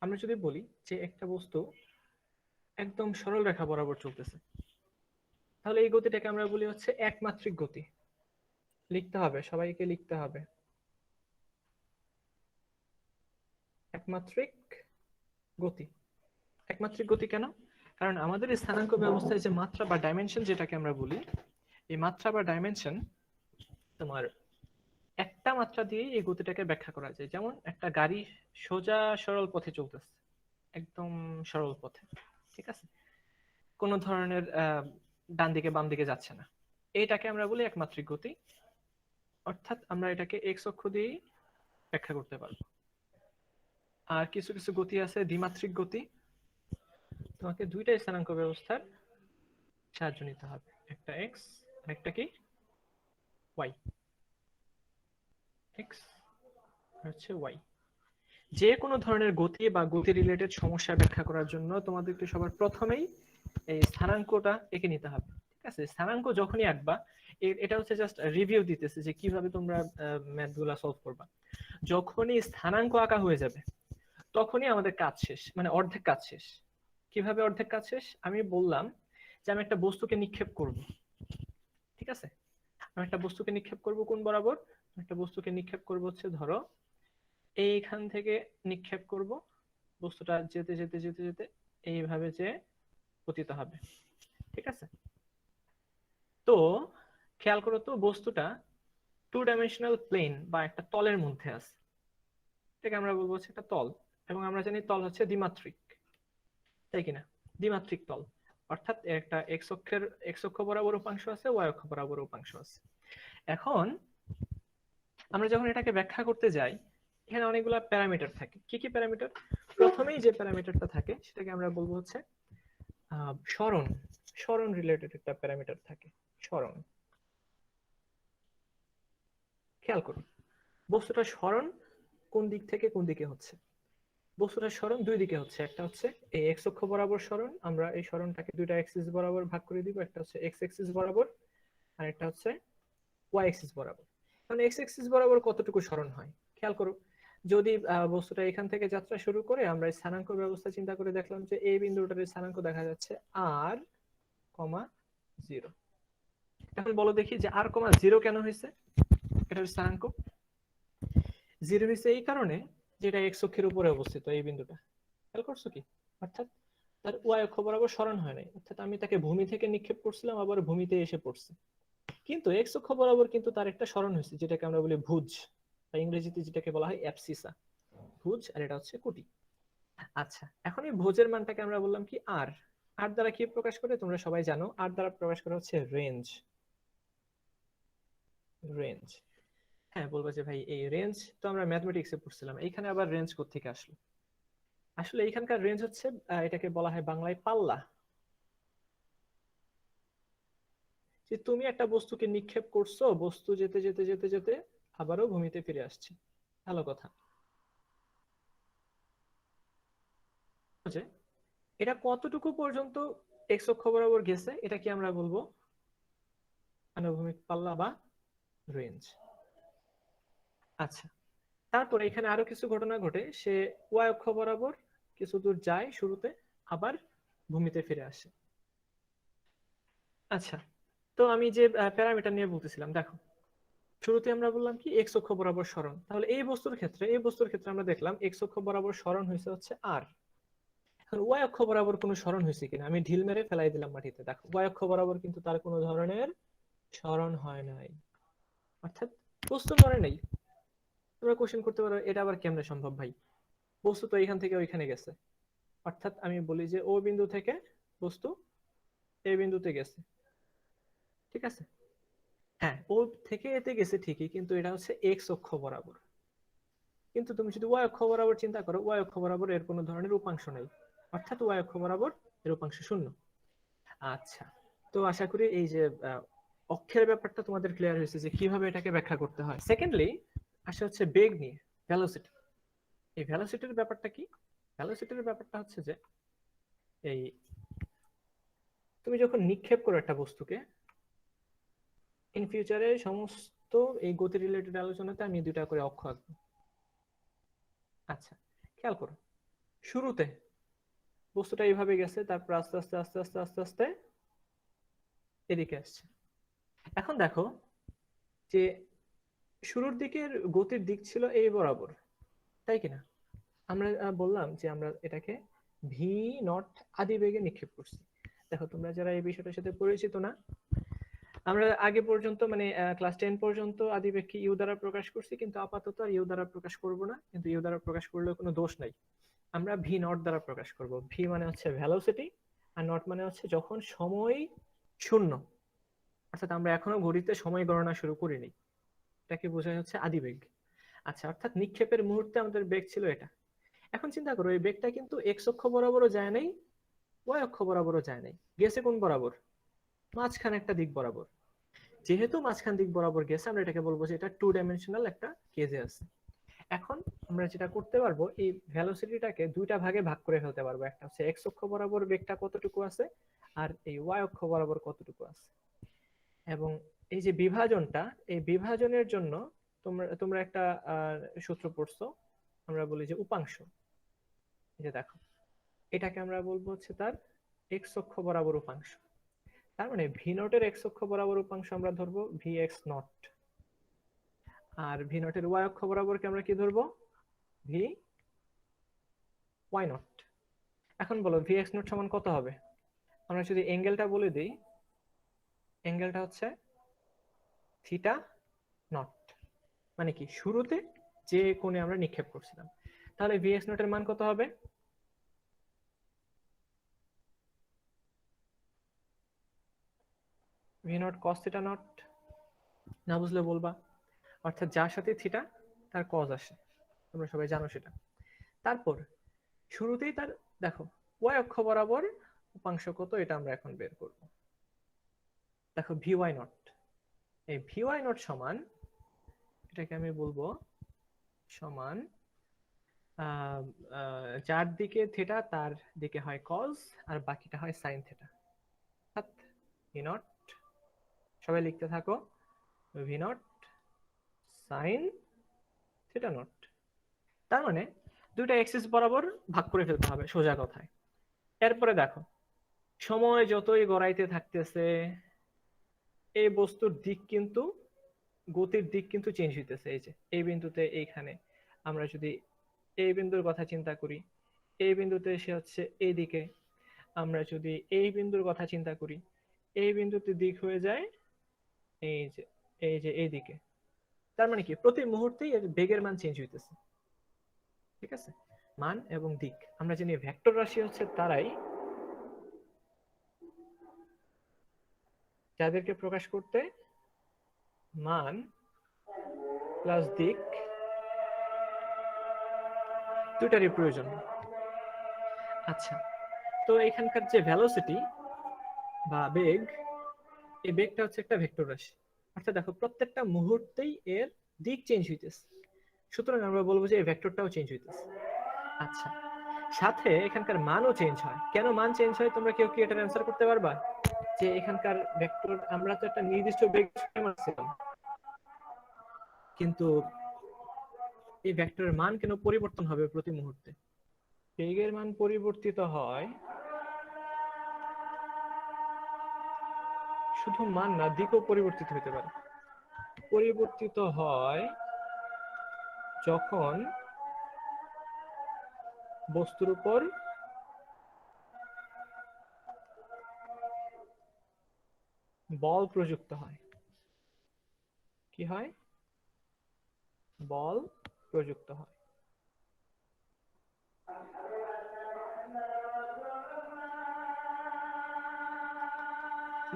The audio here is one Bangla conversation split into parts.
আমরা যদি বলি যে একটা বস্তু একদম সরল রেখা বরাবর চলতেছে, তাহলে এই গতিটাকে আমরা বলি হচ্ছে একমাত্রিক গতি। লিখতে হবে, সবাইকে লিখতে হবে একমাত্রিক গতি। একমাত্রিক গতি কেন? কারণ আমাদের এই স্থানাঙ্ক ব্যবস্থায় যে মাত্রা বা ডাইমেনশন যেটাকে আমরা বলি, এই মাত্রা বা ডাইমেনশন তোমার একটা মাত্রা দিয়ে এই গতিটাকে ব্যাখ্যা করা যায়। যেমন একটা গাড়ি সোজা সরল পথে চলতেছে, একদম সরল পথে, ঠিক আছে, কোনো ধরনের ডান দিকে বাম দিকে যাচ্ছে না, এইটাকে আমরা বলি একমাত্রিক গতি। অর্থাৎ আমরা এটাকে এক্স অক্ষ দিয়েই ব্যাখ্যা করতে পারবো। আর কিছু কিছু গতি আছে দ্বিমাত্রিক গতি, তোমাকে দুইটা স্থানাঙ্ক ব্যবস্থার সাহায্য নিতে হবে, একটা এক্স আর একটা কি ওয়াই। এক্স হচ্ছে ওয়াই। যে কোনো ধরনের গতি বা গতি রিলেটেড সমস্যা ব্যাখ্যা করার জন্য তোমাদেরকে সবার প্রথমেই এই স্থানাঙ্কটা এঁকে নিতে হবে। ঠিক আছে, স্থানাঙ্ক যখনই আঁকবা, এটা হচ্ছে জাস্ট রিভিউ দিতেছে যে কিভাবে তোমরা ম্যাথ গুলা সলভ করবা। যখনই স্থানাঙ্ক আঁকা হয়ে যাবে তখনই আমাদের কাজ শেষ, মানে অর্ধেক কাজ শেষ। কিভাবে অর্ধেক কাজ শেষ? আমি বললাম যে আমি একটা বস্তুকে নিক্ষেপ করব, ঠিক আছে, আমি একটা বস্তুকে নিক্ষেপ করব কোন বরাবর? একটা বস্তুকে নিক্ষেপ করব হচ্ছে ধরো এইখান থেকে নিক্ষেপ করব, বস্তুটা যেতে যেতে যেতে যেতে এইভাবে যে পতিত হবে, ঠিক আছে। তো খেয়াল করো তো, বস্তুটা টু ডাইমেনশনাল প্লেন বা একটা তলের মধ্যে আছে, এটাকে আমরা বলবো হচ্ছে একটা তল। এবং আমরা জানি তল হচ্ছে দ্বিমাত্রিক, তাই কিনা? দ্বিমাত্রিক তল, অর্থাৎ একটা এক্স অক্ষ বরাবর উপাংশ আছে, ওয়াই অক্ষ বরাবর উপাংশ আছে। এখন আমরা যখন এটাকে ব্যাখ্যা করতে যাই, এখানে অনেকগুলো প্যারামিটার থাকে। কি কি প্যারামিটার? প্রথমেই যে প্যারামিটারটা থাকে সেটাকে আমরা বলবো হচ্ছে সরণ। সরণ রিলেটেড একটা প্যারামিটার থাকে, সরণ। খেয়াল করুন, বস্তুটার সরণ কোন দিক থেকে কোন দিকে হচ্ছে? বস্তুটার সরণ দুই দিকে হচ্ছে, একটা হচ্ছে এই এক্স অক্ষ বরাবর সরণ, আমরা এই সরণটাকে দুইটা এক্সিস বরাবর ভাগ করে দিব, একটা হচ্ছে এক্স এক্সিস বরাবর আর একটা হচ্ছে ওয়াই এক্সিস বরাবর। কারণ এক্স এক্সিস বরাবর কতটুকু সরণ হয় খেয়াল করো। যদি বস্তুটা এখান থেকে যাত্রা শুরু করে আমরা স্থানাঙ্ক ব্যবস্থা চিন্তা করে দেখলাম যে এই বিন্দুটার স্থানাঙ্ক দেখা যাচ্ছে আর কমা 0। এখন বলো দেখি যে আর কমা 0 কেন হয়েছে? এটার স্থানাঙ্ক 0 হয়েছে এই কারণে যে এটা এক্স অক্ষের উপরে অবস্থিত এই বিন্দুটা, খেয়াল করছো কি? অর্থাৎ তার ওয়াই অক্ষ বরাবর সরণ হয় নাই, অর্থাৎ আমি তাকে ভূমি থেকে নিক্ষেপ করছিলাম আবার ভূমিতে এসে পড়ছে। কিন্তু এক্স অক্ষ বরাবর কিন্তু তার একটা সরণ হয়েছে, যেটাকে আমরা বলি ভুজ, বা ইংরেজিতে যেটাকে বলা হয় অ্যাবসিসা। ভুজ আর এটা হচ্ছে কুটি। আচ্ছা, এখন এই ভুজের মানটাকে আমরা বললাম কি আর। আর দ্বারা কি প্রকাশ করে তোমরা সবাই জানো, আর দ্বারা প্রকাশ করা হচ্ছে রেঞ্জ। রেঞ্জ, হ্যাঁ বলবো যে ভাই এই রেঞ্জ তো আমরা ম্যাথমেটিক্সে পড়ছিলাম, এইখানে আবার রেঞ্জ কোত্থেকে আসলো? আসলে এখানকার রেঞ্জ হচ্ছে এটাকে বলা হয় বাংলায় পাল্লা। যে তুমি একটা বস্তুকে নিক্ষেপ করছো, বস্তু যেতে যেতে যেতে যেতে আবারও ভূমিতে ফিরে আসছে, ভালো কথা। যে এটা কতটুকু পর্যন্ত এক্স অক্ষ বরাবর গেছে, এটা কি আমরা বলবো আনুভূমিক পাল্লা বা রেঞ্জ। আচ্ছা, তারপরে এখানে আরো কিছু ঘটনা ঘটে, সে ওয়াই অক্ষ বরাবর কিছু দূর যায় শুরুতে, আবার ভূমিতে ফিরে আসে। আচ্ছা, তো আমি যে প্যারামিটার নিয়ে বলতেছিলাম, দেখো শুরুতে আমরা বললাম কি এক্স অক্ষ বরাবর সরণ, তাহলে এই বস্তুর ক্ষেত্রে আমরা দেখলাম এক্স অক্ষ বরাবর সরণ হয়েছে হচ্ছে আর। এখন ওয়াই অক্ষ বরাবর কোনো সরণ হয়েছে কিনা, আমি ঢিল মেরে ফেলাই দিলাম মাটিতে, দেখো ওয়াই অক্ষ বরাবর কিন্তু তার কোনো ধরনের সরণ হয় নাই, অর্থাৎ বস্তু নড়ে নাই। তোমরা কোশ্চেন করতে পারো এটা আবার কেমনে সম্ভব ভাই, বস্তু তো এখান থেকে ওইখানে গেছে। অর্থাৎ আমি বলি যে ও বিন্দু থেকে বস্তু এই বিন্দুতে গেছে, ঠিক আছে, হ্যাঁ ও থেকে এতে গেছে ঠিকই, কিন্তু এটা হচ্ছে এক্স অক্ষ বরাবর। কিন্তু তুমি যদি ওয়াই অক্ষ বরাবর চিন্তা করো, ওয়াই অক্ষ বরাবর এর কোনো ধরনের উপাংশ নেই, অর্থাৎ ওয়াই অক্ষ বরাবর এর উপাংশ শূন্য। আচ্ছা, তো আশা করি এই যে অক্ষের ব্যাপারটা তোমাদের ক্লিয়ার হয়েছে যে কিভাবে এটাকে ব্যাখ্যা করতে হয়। সেকেন্ডলি আসে হচ্ছে বেগ নিয়ে, ভেলোসিটি। এই ভেলোসিটির ব্যাপারটা কি? ভেলোসিটির ব্যাপারটা হচ্ছে যে এই তুমি যখন নিক্ষেপ করো একটা বস্তুকে, ইন ফিউচারে সমস্ত এই গতি রিলেটেড আলোচনাতে আমি দুটা করে অক্ষ আঁকবো। আচ্ছা, খেয়াল করো, শুরুতে বস্তুটা এইভাবে গেছে, তারপর আস্তে আস্তে আস্তে আস্তে আস্তে আস্তে এদিকে আসছে। এখন দেখো যে শুরুর দিকের গতির দিক ছিল এই বরাবর, তাই কিনা? আমরা বললাম যে আমরা এটাকে ভি নট আদি বেগে নিক্ষেপ করছি। দেখো তোমরা যারা এই বিষয়টার সাথে পরিচিত না, আমরা আগে পর্যন্ত মানে ক্লাস 10 পর্যন্ত আদিবেগকে ইউ দ্বারা প্রকাশ করছি, কিন্তু আপাতত আর ইউ দ্বারা প্রকাশ করব না। কিন্তু ইউ দ্বারা প্রকাশ করলেও কোনো দোষ নাই, আমরা ভি নট দ্বারা প্রকাশ করব। ভি মানে হচ্ছে ভেলোসিটি, আর নট মানে হচ্ছে যখন সময় শূন্য, অর্থাৎ আমরা এখনো ঘড়িতে সময় গণনা শুরু করিনি, এটাকে বোঝায় হচ্ছে আদিবেগ। আচ্ছা, অর্থাৎ নিক্ষেপের মুহূর্তে আমাদের বেগ ছিল এটা। এখন চিন্তা করো, এই বেগটা কিন্তু এক্স অক্ষ বরাবরও যায় নাই, ওয়াই অক্ষ বরাবরও যায় নাই, গেছে কোন বরাবর? মাঝখানে একটা দিক বরাবর। যেহেতু মাঝখান দিক বরাবর গেছে, আমরা এটাকে বলবো যে এটা টু ডাইমেনশনাল একটা কেজে আছে। এখন আমরা যেটা করতে পারবো, এই ভেলোসিটিটাকে দুইটা ভাগে ভাগ করে ফেলতে পারবো। একটা হচ্ছে এক্স অক্ষ বরাবর বেগটা কতটুকু আছে, আর এই ওয়াই অক্ষ বরাবর কতটুকু আছে। এবং এই যে বিভাজনটা, এই বিভাজনের জন্য তোমরা তোমরা একটা সূত্র পড়ছো, আমরা বলি যে উপাংশ। এই যে দেখো, এটাকে আমরা বলবো হচ্ছে তার এক্স অক্ষ বরাবর উপাংশ। তার মানে ভি নটের এক্স অক্ষ বরাবর উপাংশ আমরা ধরবো ভি এক্স নট, আর ভি নটের ওয়াই অক্ষ বরাবরকে আমরা কি ধরবো? V Y naught. এখন বলো ভি এক্স নট সমান কত হবে? আমরা যদি অ্যাঙ্গেলটা বলে দিই, অ্যাঙ্গেলটা হচ্ছে থিটা নট। মানে কি, শুরুতে যে কোণে আমরা নিক্ষেপ করছিলাম। তাহলে ভি এক্স নটের মান কত হবে? V naught cos theta not. না বুঝলে বলবা, অর্থাৎ যার সাথে থিটা তার কজ আসে, তোমরা সবাই জানো সেটা। তারপর শুরুতেই তার দেখো ওয়াই অক্ষ বরাবর উপাংশ কত, এটা আমরা এখন বের করব। দেখো ভি ওয়াই নট, এই ভি ওয়াই নট সমান, এটাকে আমি বলবো সমান যার দিকে থিটা তার দিকে হয় কজ, আর বাকিটা হয় সাইন থিটা। অর্থাৎ ভি নট, সবাই লিখতে থাকো, V naught sine theta naught. তার মানে দুইটা এক্সিস বরাবর ভাগ করে ফেলতে হবে সোজা কথায়। এরপরে দেখো, সময় যতই গড়াইতে থাকতেছে, এই বস্তুর দিক কিন্তু, গতির দিক কিন্তু চেঞ্জ হইতেছে। এই যে এই বিন্দুতে, এইখানে আমরা যদি এই বিন্দুর কথা চিন্তা করি, এই বিন্দুতে সে হচ্ছে এইদিকে। আমরা যদি এই বিন্দুর কথা চিন্তা করি, এই বিন্দুতে দিক হয়ে যায় এই যে এইদিকে। তার মানে কি, প্রতি মুহূর্তেই এর বেগের মান চেঞ্জ হইতেছে। ঠিক আছে, মান এবং দিক আমরা জানি ভেক্টর রাশি হচ্ছে তারাই যাদেরকে প্রকাশ করতে মান প্লাস দিক দুটারই প্রয়োজন। আচ্ছা, তো এখানকার যে ভেলোসিটি বা বেগ, এই বেগটা হচ্ছে একটা ভেক্টর রাশি। অর্থাৎ দেখো প্রত্যেকটা মুহূর্তেই এর দিক চেঞ্জ হইতেছে, সুতরাং আমরা বলবো যে এই ভেক্টরটাও চেঞ্জ হইতেছে। আচ্ছা, সাথে এখানকার মানও চেঞ্জ হয়। কেন মান চেঞ্জ হয়, তোমরা কেউ কি এটার অ্যান্সার করতে পারবা? যে এখানকার ভেক্টর, আমরা তো একটা নির্দিষ্ট বেগ মানছিলাম, কিন্তু এই ভেক্টরের মান কেন পরিবর্তন হবে প্রতি মুহূর্তে? বেগের মান পরিবর্তিত হয়, শুধু মান না, দিকও পরিবর্তিত হতে পারে। পরিবর্তিত হয় যখন বস্তুর উপর বল প্রযুক্ত হয়। কি হয়? বল প্রযুক্ত হয়।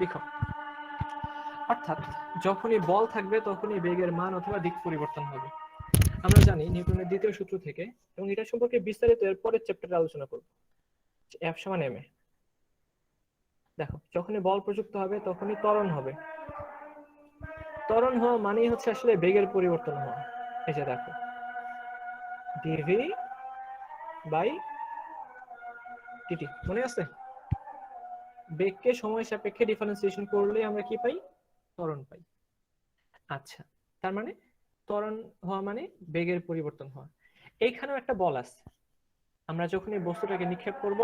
লিখো, অর্থাৎ যখনই বল থাকবে তখনই বেগের মান অথবা দিক পরিবর্তন হবে। আমরা জানি নিউটনের দ্বিতীয় সূত্র থেকে, এবং এটা সম্পর্কে বিস্তারিত এর পরের চ্যাপ্টারে আলোচনা করব, এফ সমান এম এ। দেখো, যখনই বল প্রযুক্ত হবে তখনই ত্বরণ হবে। ত্বরণ হওয়া মানেই হচ্ছে আসলে বেগের পরিবর্তন হওয়া। এই যে দেখো, ডিভি বাই ডিটি, মনে আছে? বেগকে সময় সাপেক্ষে ডিফারেন্সিয়েশন করলে আমরা কি পাই? ত্বরণ পাই। আচ্ছা, তার মানে ত্বরণ হওয়া মানে বেগের পরিবর্তন হওয়া। এইখানেও একটা বল আছে, আমরা যখন এই বস্তুটাকে নিক্ষেপ করব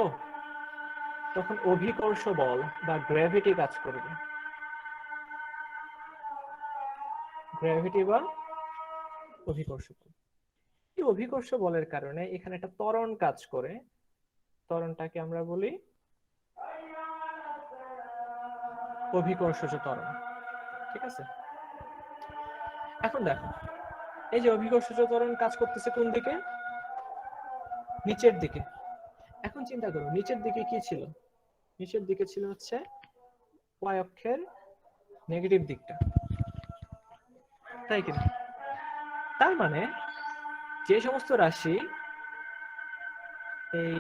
তখন অভিকর্ষ বল বা গ্র্যাভিটি কাজ করবে। গ্র্যাভিটি বা অভিকর্ষ বল। এই অভিকর্ষ বলের কারণে এখানে একটা ত্বরণ কাজ করে। ত্বরণটাকে আমরা বলি অভিকর্ষজ ত্বরণ। ঠিক আছে, এখন দেখো এই যে অভিকর্ষজ ত্বরণ কাজ করতেছে কোন দিকে? নিচের দিকে। এখন চিন্তা করো নিচের দিকে কি ছিল? নিচের দিকে ছিল হচ্ছে y অক্ষের নেগেটিভ দিকটা, তাই কিনা? তার মানে যে সমস্ত রাশি এই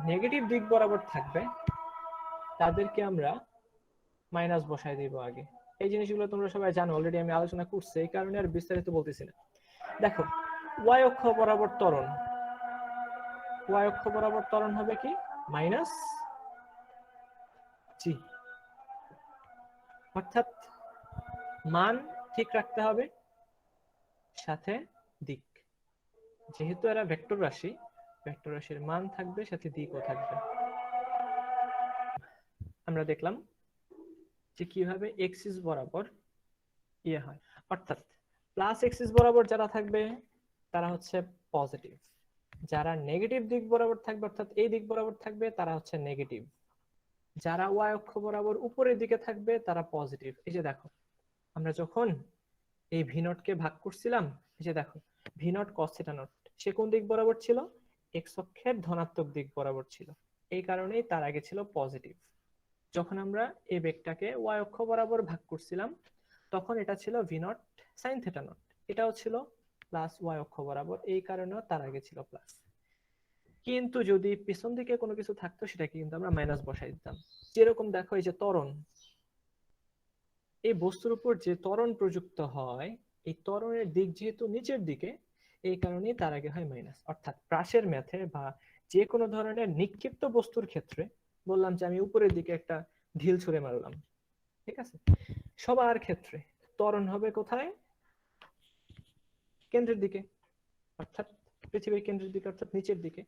নেগেটিভ দিক বরাবর থাকবে তাদেরকে আমরা মাইনাস বসায় দিব আগে। এই জিনিসগুলো তোমরা সবাই জানো, অলরেডি আমি আলোচনা করছি, এই কারণে আর বিস্তারিত বলতেছি না। দেখো y অক্ষ বরাবর ত্বরণ, y অক্ষ বরাবর ত্বরণ হবে কি? মাইনাস জি। অর্থাৎ মান ঠিক রাখতে হবে, সাথে দিক। যেহেতু এরা ভেক্টর রাশি, ভেক্টর রাশির মান থাকবে, সাথে দিকও থাকবে। আমরা দেখলাম যে কিভাবে এক্সিস বরাবর ইয়ে হয়, অর্থাৎ প্লাস এক্সিস বরাবর যারা থাকবে তারা হচ্ছে পজিটিভ, যারা নেগেটিভ দিক বরাবর থাকবে অর্থাৎ এই দিক বরাবর থাকবে তারা হচ্ছে নেগেটিভ, যারা ওয়াই অক্ষ বরাবর উপরের দিকে থাকবে তারা পজিটিভ। এই যে দেখো আমরা যখন এই ভি নটকে ভাগ করছিলাম, এই যে দেখো V naught cos theta naught, সে কোন দিক বরাবর ছিল? এক্স অক্ষের ধনাত্মক দিক বরাবর ছিল, এই কারণেই তার আগে ছিল পজিটিভ। যখন আমরা এই বেগটাকে ওয়াই অক্ষ বরাবর ভাগ করছিলাম তখন এটা ছিল V naught sine theta not, এটাও ছিল প্লাস ওয়াই অক্ষ বরাবর, এই কারণেও তার আগে ছিল প্লাস। কিন্তু যদি পিছন দিকে কোনো কিছু থাকতো সেটাকে কিন্তু আমরা মাইনাস বসাই দিতাম। যেরকম দেখো এই যে ত্বরণ, এই বস্তুর উপর যে ত্বরণ প্রযুক্ত হয়, এই ত্বরণের দিক যেহেতু নিচের দিকে, এই কারণেই তার আগে হয় মাইনাস। অর্থাৎ প্রাসের ম্যাথে বা যে কোনো ধরনের নিক্ষিপ্ত বস্তুর ক্ষেত্রে বললাম যে আমি উপরের দিকে একটা ঢিল ছুঁড়ে মারলাম, ঠিক আছে, সবার ক্ষেত্রে ত্বরণ হবে কোথায়? কেন্দ্রের দিকে, অর্থাৎ পৃথিবীর কেন্দ্রের দিকে, অর্থাৎ নিচের দিকে,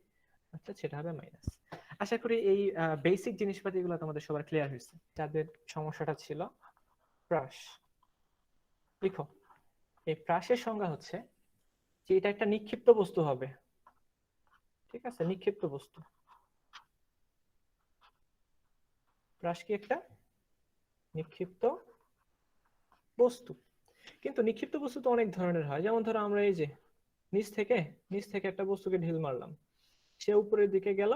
অর্থাৎ সেটা হবে মাইনাস। আশা করি এই বেসিক জিনিসপাতিগুলো তোমাদের সবার ক্লিয়ার হয়েছে। যাদের সমস্যাটা ছিল প্রাস, লিখো এই প্রাসের সংজ্ঞা হচ্ছে যে এটা একটা নিক্ষিপ্ত বস্তু হবে। ঠিক আছে, নিক্ষিপ্ত বস্তু। প্রাস কি? একটা নিক্ষিপ্ত বস্তু। কিন্তু নিক্ষিপ্ত বস্তু তো অনেক ধরনের হয়, যেমন ধরো আমরা এই যে নিচ থেকে একটা বস্তুকে ঢিল মারলাম, সে উপরের দিকে গেল,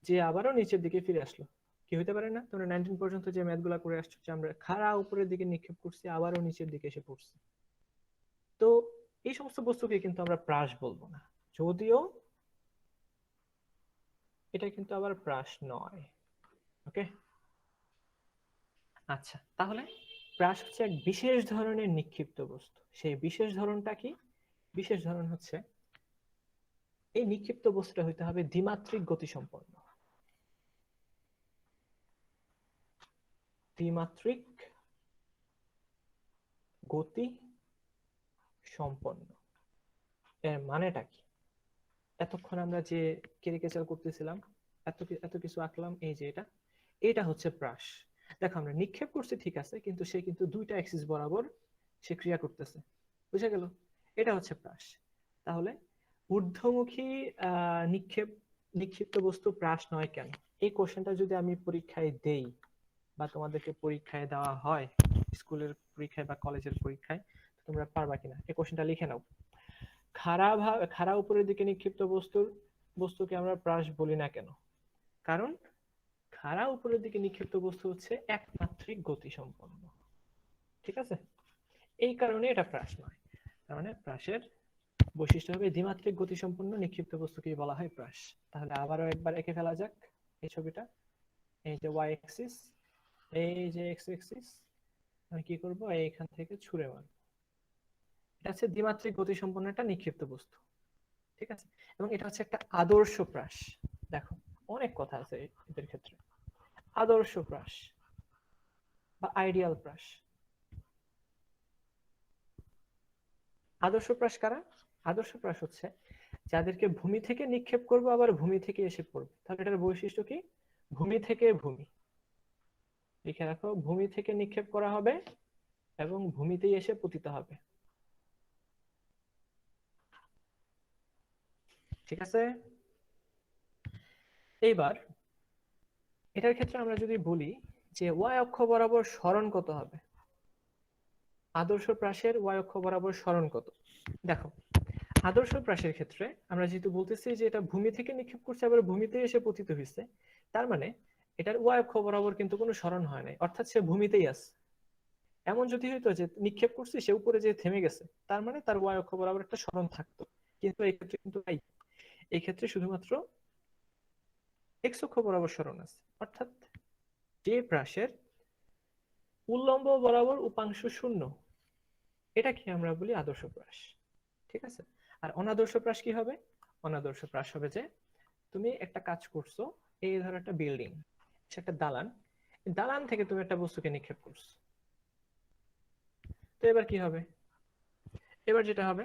যে আবারও নিচের দিকে ফিরে আসলো। কি হতে পারে না? তোমরা 19 পর্যন্ত যে ম্যাথগুলো করে আসছো যে আমরা খাড়া উপরের দিকে নিক্ষেপ করছি, আবারও নিচের দিকে এসে পড়ছে। তো এই সমস্ত বস্তুকে কিন্তু আমরা প্রাস বলবো না, যদিও এটা কিন্তু আবার প্রাস নয়। ওকে, আচ্ছা, তাহলে প্রাস হচ্ছে এক বিশেষ ধরনের নিক্ষিপ্ত বস্তু। সেই বিশেষ ধরনটা কি? বিশেষ ধরন হচ্ছে এই নিক্ষিপ্ত বস্তুটা হইতে হবে দ্বিমাত্রিক গতি সম্পন্ন। দ্বিমাত্রিক গতি সম্পন্ন এর মানেটা কি? এতক্ষণ আমরা যে ক্যারিকেচার করতেছিলাম, এত কিছু আঁকলাম, এই যে এটা হচ্ছে প্রাস। দেখো আমরা নিক্ষেপ করছি ঠিক আছে, কিন্তু সে কিন্তু দুইটা অ্যাক্সিস বরাবর সে ক্রিয়া করতেছে, বুঝা গেল? এটা হচ্ছে প্রাস। তাহলে ঊর্ধ্বমুখী নিক্ষিপ্ত বস্তু প্রাস নয় কেন? এই কোশ্চেনটা যদি আমি পরীক্ষায় দেই বা তোমাদেরকে পরীক্ষায় দেওয়া হয়, স্কুলের পরীক্ষায় বা কলেজের পরীক্ষায়, তোমরা পারবা কিনা এই কোশ্চেনটা লিখে নাও। খাড়া উপরের দিকে নিক্ষিপ্ত বস্তুকে আমরা প্রাস বলি না কেন? কারণ খাড়া উপরের দিকে নিক্ষিপ্ত বস্তু হচ্ছে একমাত্রিক গতি সম্পন্ন। ঠিক আছে, এই কারণে এটা প্রাস নয়। তার মানে প্রাসের বৈশিষ্ট্য হবে দ্বিমাত্রিক গতি সম্পন্ন নিক্ষিপ্ত বস্তুকে বলা হয় প্রাস। তাহলে আবারও একবার এঁকে ফেলা যাক এই ছবিটা। এই যে ওয়াই অ্যাক্সিস, এই যে এক্স অ্যাক্সিস, আমি কি করব? এইখান থেকে ছুঁড়ে মারব। এটা হচ্ছে দ্বিমাত্রিক গতি সম্পন্ন একটা নিক্ষিপ্ত বস্তু। ঠিক আছে, এবং এটা হচ্ছে একটা আদর্শ প্রাস। দেখো অনেক কথা আছে এদের ক্ষেত্রে। আদর্শ প্রাস বা আইডিয়াল প্রাস। আদর্শ প্রাস কারা? আদর্শ প্রাস হচ্ছে যাদেরকে ভূমি থেকে নিক্ষেপ করবো আবার ভূমি থেকে এসে পড়বে, তাহলে এটার বৈশিষ্ট্য কি? ভূমি থেকে ভূমি। লিখে রাখো, ভূমি থেকে নিক্ষেপ করা হবে এবং ভূমিতেই এসে পতিত হবে। ঠিক আছে। এইবার এটার ক্ষেত্রে আমরা যদি বলি যে ওয়াই অক্ষ বরাবর সরণ কত হবে, আদর্শ প্রাসের ওয়াই অক্ষ বরাবর সরণ কত? দেখো, আদর্শ প্রাসের ক্ষেত্রে আমরা যেহেতু বলতেছি যে এটা ভূমি থেকে নিক্ষেপ করছে আবার ভূমিতে এসে পতিত হয়েছে, তার মানে এটার ওয়াই অক্ষ বরাবর কিন্তু কোনো সরণ হয় নাই, অর্থাৎ সে ভূমিতেই আছে। এমন যদি হইতো যে নিক্ষেপ করছে সে উপরে যে থেমে গেছে, তার মানে তার ওয়াই অক্ষ বরাবর একটা সরণ থাকতো, কিন্তু এই ক্ষেত্রে কিন্তু নাই। এই ক্ষেত্রে শুধুমাত্র এক্স অক্ষ বরাবর সরণ আছে, অর্থাৎ যে প্রাসের উল্লম্ব বরাবর উপাংশ শূন্য, এটাকে আমরা বলি আদর্শ প্রাস। ঠিক আছে। আর অনাদর্শ প্রাস কি হবে? অনাদর্শ প্রাস হবে যে তুমি একটা কাজ করছো, এই ধরো একটা বিল্ডিং, একটা দালান, দালান থেকে তুমি একটা বস্তুকে নিক্ষেপ করছো, তো এবার কি হবে? এবার যেটা হবে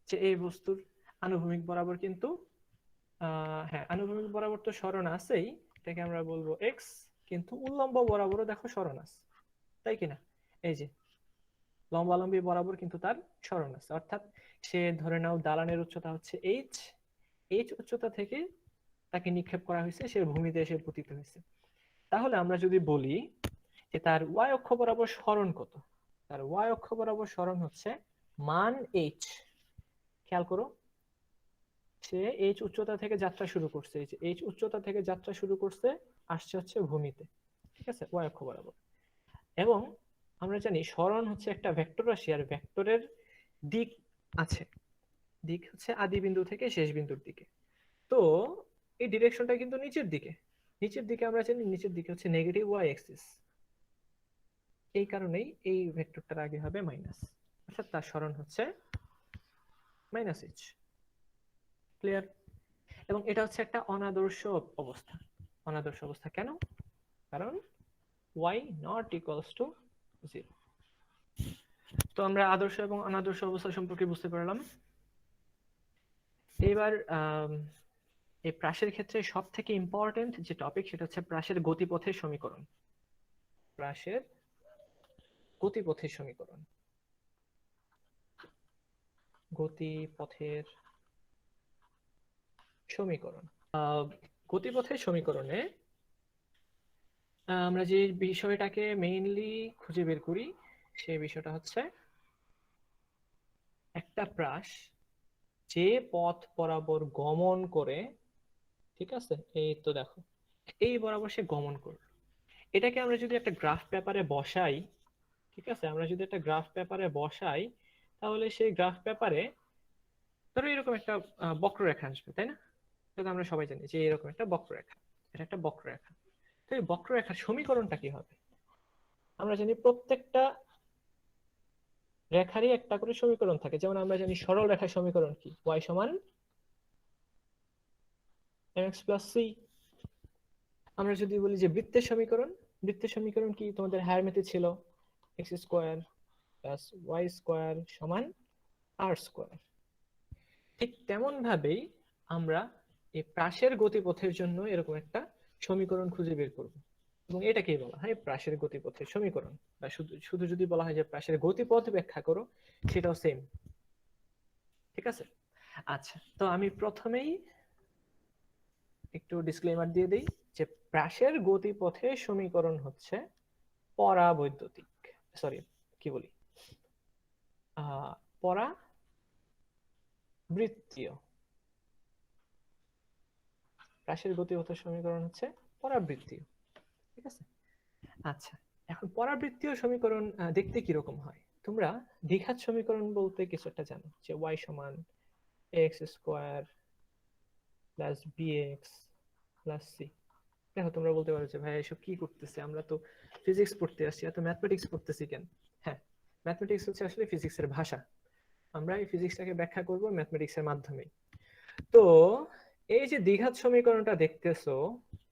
যে এই বস্তুর আনুভূমিক বরাবর কিন্তু হ্যাঁ, আনুভূমিক বরাবর তো সরণ আছেই, এটাকে আমরা বলবো এক্স, কিন্তু উল্লম্ব বরাবরও দেখো সরণ আছে, তাই কিনা? এই যে লম্বালম্বী বরাবর কিন্তু তার সরণ আছে, অর্থাৎ সে ধরে নাও দালানের উচ্চতা হচ্ছে এইচ, এইচ উচ্চতা থেকে তাকে নিক্ষেপ করা হয়েছে, সে ভূমিতে এসে পতিত হয়েছে। তাহলে আমরা যদি বলি যে তার ওয়াই অক্ষ বরাবর সরণ কত, তার ওয়াই অক্ষ বরাবর সরণ হচ্ছে মান এইচ। খেয়াল করো, সে এইচ উচ্চতা থেকে যাত্রা শুরু করছে, এই যে এইচ উচ্চতা থেকে যাত্রা শুরু করছে, আসছে হচ্ছে ভূমিতে। ঠিক আছে, ওয়াই অক্ষ বরাবর। এবং আমরা জানি সরণ হচ্ছে একটা ভেক্টর রাশি, আর ভেক্টরের দিক আছে, দিক হচ্ছে আদি বিন্দু থেকে শেষ বিন্দুর দিকে। তো এই ডিরেকশনটা কিন্তু নিচের দিকে, নিচের দিকে আমরা জানি নিচের দিকে হচ্ছে নেগেটিভ ওয়াই অ্যাক্সিস, এই কারণেই এই ভেক্টরটার আগে হবে মাইনাস, অর্থাৎ তার সরণ হচ্ছে মাইনাস এইচ। ক্লিয়ার? এবং এটা হচ্ছে একটা অনাদর্শ অবস্থা। অনাদর্শ অবস্থা কেন? কারণ y not equals to 0। তো আমরা আদর্শ এবং অনাদর্শ অবস্থা সম্পর্কে বুঝতে পারলাম। এবার এই প্রাসের ক্ষেত্রে সব থেকে ইম্পর্টেন্ট যে টপিক সেটা হচ্ছে প্রাসের গতিপথের সমীকরণ। প্রাসের গতিপথের সমীকরণ, গতিপথের সমীকরণ। গতিপথের সমীকরণে আমরা যে বিষয়টাকে মেইনলি খুঁজে বের করি সেই বিষয়টা হচ্ছে একটা প্রাস যে পথ বরাবর গমন করে, ঠিক আছে, এই তো দেখো এই বরাবর সে গমন করলো, এটাকে আমরা যদি একটা গ্রাফ পেপারে বসাই, ঠিক আছে, আমরা যদি একটা গ্রাফ পেপারে বসাই, তাহলে সেই গ্রাফ পেপারে ধরো এরকম একটা বক্ররেখা আসবে, তাই না? সেটা আমরা সবাই জানি যে এরকম একটা বক্ররেখা, এটা একটা বক্ররেখা। তো এই বক্ররেখার সমীকরণটা কি হবে? আমরা জানি প্রত্যেকটা রেখারই একটা করে সমীকরণ থাকে, যেমন আমরা জানি সরল রেখার সমীকরণ কি, y সমান mx প্লাস c। আমরা যদি বলি যে বৃত্তের সমীকরণ, বৃত্তের সমীকরণ কি তোমাদের হায়ার ম্যাথে ছিল, x square plus y square সমান r স্কোয়ার। ঠিক তেমন ভাবেই আমরা এই প্রাসের গতিপথের জন্য এরকম একটা সমীকরণ খুঁজে বের করব, এবং এটাকেই বলা হয় প্রাসের গতিপথের সমীকরণ। বা শুধু শুধু যদি বলা হয় যে প্রাসের গতিপথ ব্যাখ্যা করো, সেটাও সেম। ঠিক আছে। আচ্ছা, তো আমি প্রথমেই একটু ডিসক্লেমার দিয়ে দিই যে প্রাসের গতিপথের সমীকরণ হচ্ছে পরাবৈদ্যুতিক, সরি কি বলি, পরাবৃত্তীয়। প্রাসের গতিপথের সমীকরণ হচ্ছে পরাবৃত্তীয়। ঠিক আছে। আচ্ছা, এখন পরাবৃত্তীয় সমীকরণ দেখতে কিরকম হয়? তোমরা দ্বিঘাত সমীকরণ বলতে কিছু একটা জানো, যে y সমান x square plus b x plus c. দেখো তোমরা বলতে পারো যে ভাই এসব কি করতেছে, আমরা তো ফিজিক্স পড়তে আসছি, এত ম্যাথমেটিক্স পড়তেছি কেন? হ্যাঁ, ম্যাথমেটিক্স হচ্ছে আসলে ফিজিক্সের ভাষা, আমরা এই ফিজিক্সটাকে ব্যাখ্যা করব ম্যাথমেটিক্সের মাধ্যমে। তো এই যে দ্বিঘাত সমীকরণটা দেখতেছো,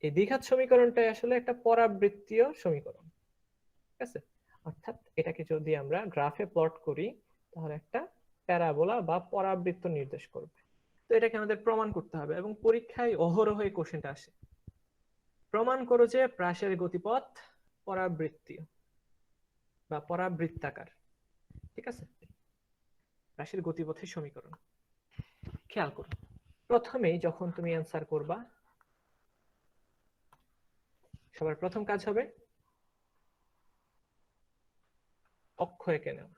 এই দ্বিঘাত সমীকরণটাই আসলে একটা পরাবৃত্তীয় সমীকরণ। ঠিক আছে। অর্থাৎ এটাকে যদি আমরা গ্রাফে প্লট করি, তাহলে একটা প্যারাবোলা বা পরাবৃত্ত নির্দেশ করবে। তো এটাকে আমাদের প্রমাণ করতে হবে, এবং পরীক্ষায় অহরহ এই কোশ্চেনটা আসে। প্রমাণ করো যে প্রাসের গতিপথ পরাবৃত্তীয় বা পরাবৃত্তাকার। ঠিক আছে, প্রাসের গতিপথের সমীকরণ। খেয়াল করো, প্রথমেই যখন তুমি অ্যান্সার করবা, সবার প্রথম কাজ হবে অক্ষ এঁকে নেওয়া।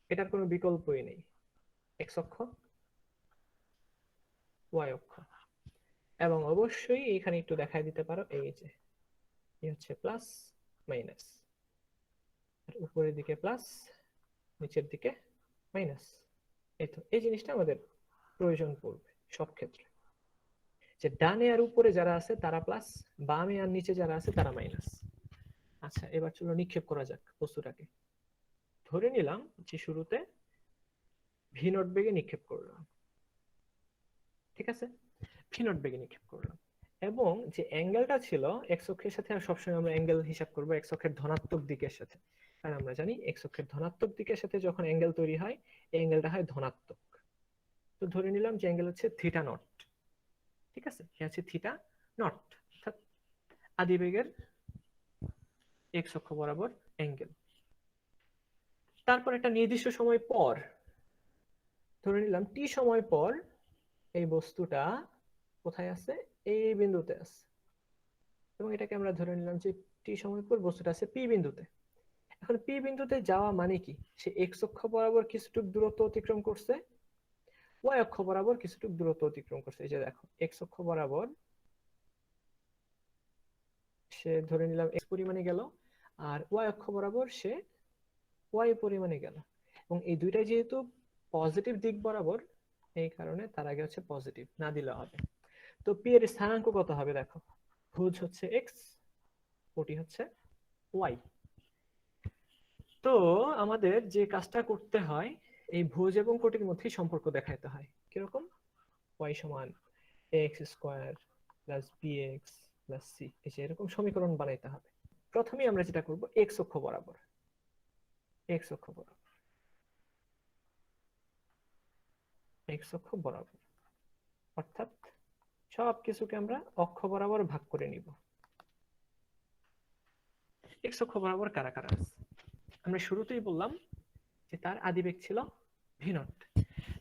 এটার কোনো বিকল্পই নেই। এক্স অক্ষ, ওয়াই অক্ষ, এবং অবশ্যই এখানে একটু দেখাই দিতে পারো, এই যে এই হচ্ছে প্লাস মাইনাস, আর উপরের দিকে প্লাস, নিচের দিকে মাইনাস। এই তো এই জিনিসটা আমাদের প্রয়োজন পড়বে সব ক্ষেত্রে, যে ডানে আর উপরে যারা আছে তারা প্লাস, বামে আর নিচে যারা আছে তারা মাইনাস। আচ্ছা, এবার চলো নিক্ষেপ করা যাক বস্তুটাকে। ধরে নিলাম যে শুরুতে ভি নট বেগে নিক্ষেপ করলাম, ঠিক আছে, ভি নট বেগে নিক্ষেপ করলাম, এবং যে অ্যাঙ্গেলটা ছিল এক্স অক্ষের সাথে, আর সবসময় আমরা অ্যাঙ্গেল হিসাব করবো এক্স অক্ষের ধনাত্মক দিকের সাথে, কারণ আমরা জানি এক্স অক্ষের ধনাত্মক দিকের সাথে যখন অ্যাঙ্গেল তৈরি হয়, এই অ্যাঙ্গেলটা হয় ধনাত্মক। তো ধরে নিলাম যে অ্যাঙ্গেল হচ্ছে থিটা নট। ঠিক আছে, এটা হচ্ছে থিটা নট, অর্থাৎ আদিবেগের এক্স অক্ষ বরাবর অ্যাঙ্গেল। তারপর একটা নির্দিষ্ট সময় পর, ধরে নিলাম টি সময় পর, এই বস্তুটা কোথায় আছে, এই বিন্দুতে আছে, এবং এটাকে আমরা ধরে নিলাম যে টি সময় পর বস্তুটা আছে পি বিন্দুতে। এখন পি বিন্দুতে যাওয়া মানে কি, সে এক্স অক্ষ বরাবর কিছুটুকু দূরত্ব অতিক্রম করছে, ওয়াই অক্ষ বরাবর কিছুটুকু দূরত্ব অতিক্রম করছে। এই যে দেখো, এক্স অক্ষ বরাবর সে ধরে নিলাম এক্স পরিমাণে গেল, আর ওয়াই অক্ষ বরাবর সে ওয়াই পরিমাণে গেল, এবং এই দুইটাই যেহেতু পজিটিভ দিক বরাবর, এই কারণে তার আগে হচ্ছে পজিটিভ, না দিলে হবে। তো পি এর স্থানাঙ্ক কত হবে দেখো, ভুজ হচ্ছে এক্স, ওটি হচ্ছে ওয়াই। তো আমাদের যে কাজটা করতে হয়, এই ভুজ এবং কোটির মধ্যে সম্পর্ক দেখাইতে হয়। কিরকম, ওয়াই সমান x square plus b x plus c, এরকম সমীকরণ বানাইতে হবে। প্রথমেই আমরা যেটা করব, এক্স অক্ষ বরাবর, এক্স অক্ষ বরাবর, এক্স অক্ষ বরাবর, অর্থাৎ সব কিছুকে আমরা অক্ষ বরাবর ভাগ করে নিব। এক্স অক্ষ বরাবর কারা কারা আছে, আমরা শুরুতেই বললাম যে তার আদিবেগ ছিল ভি নট।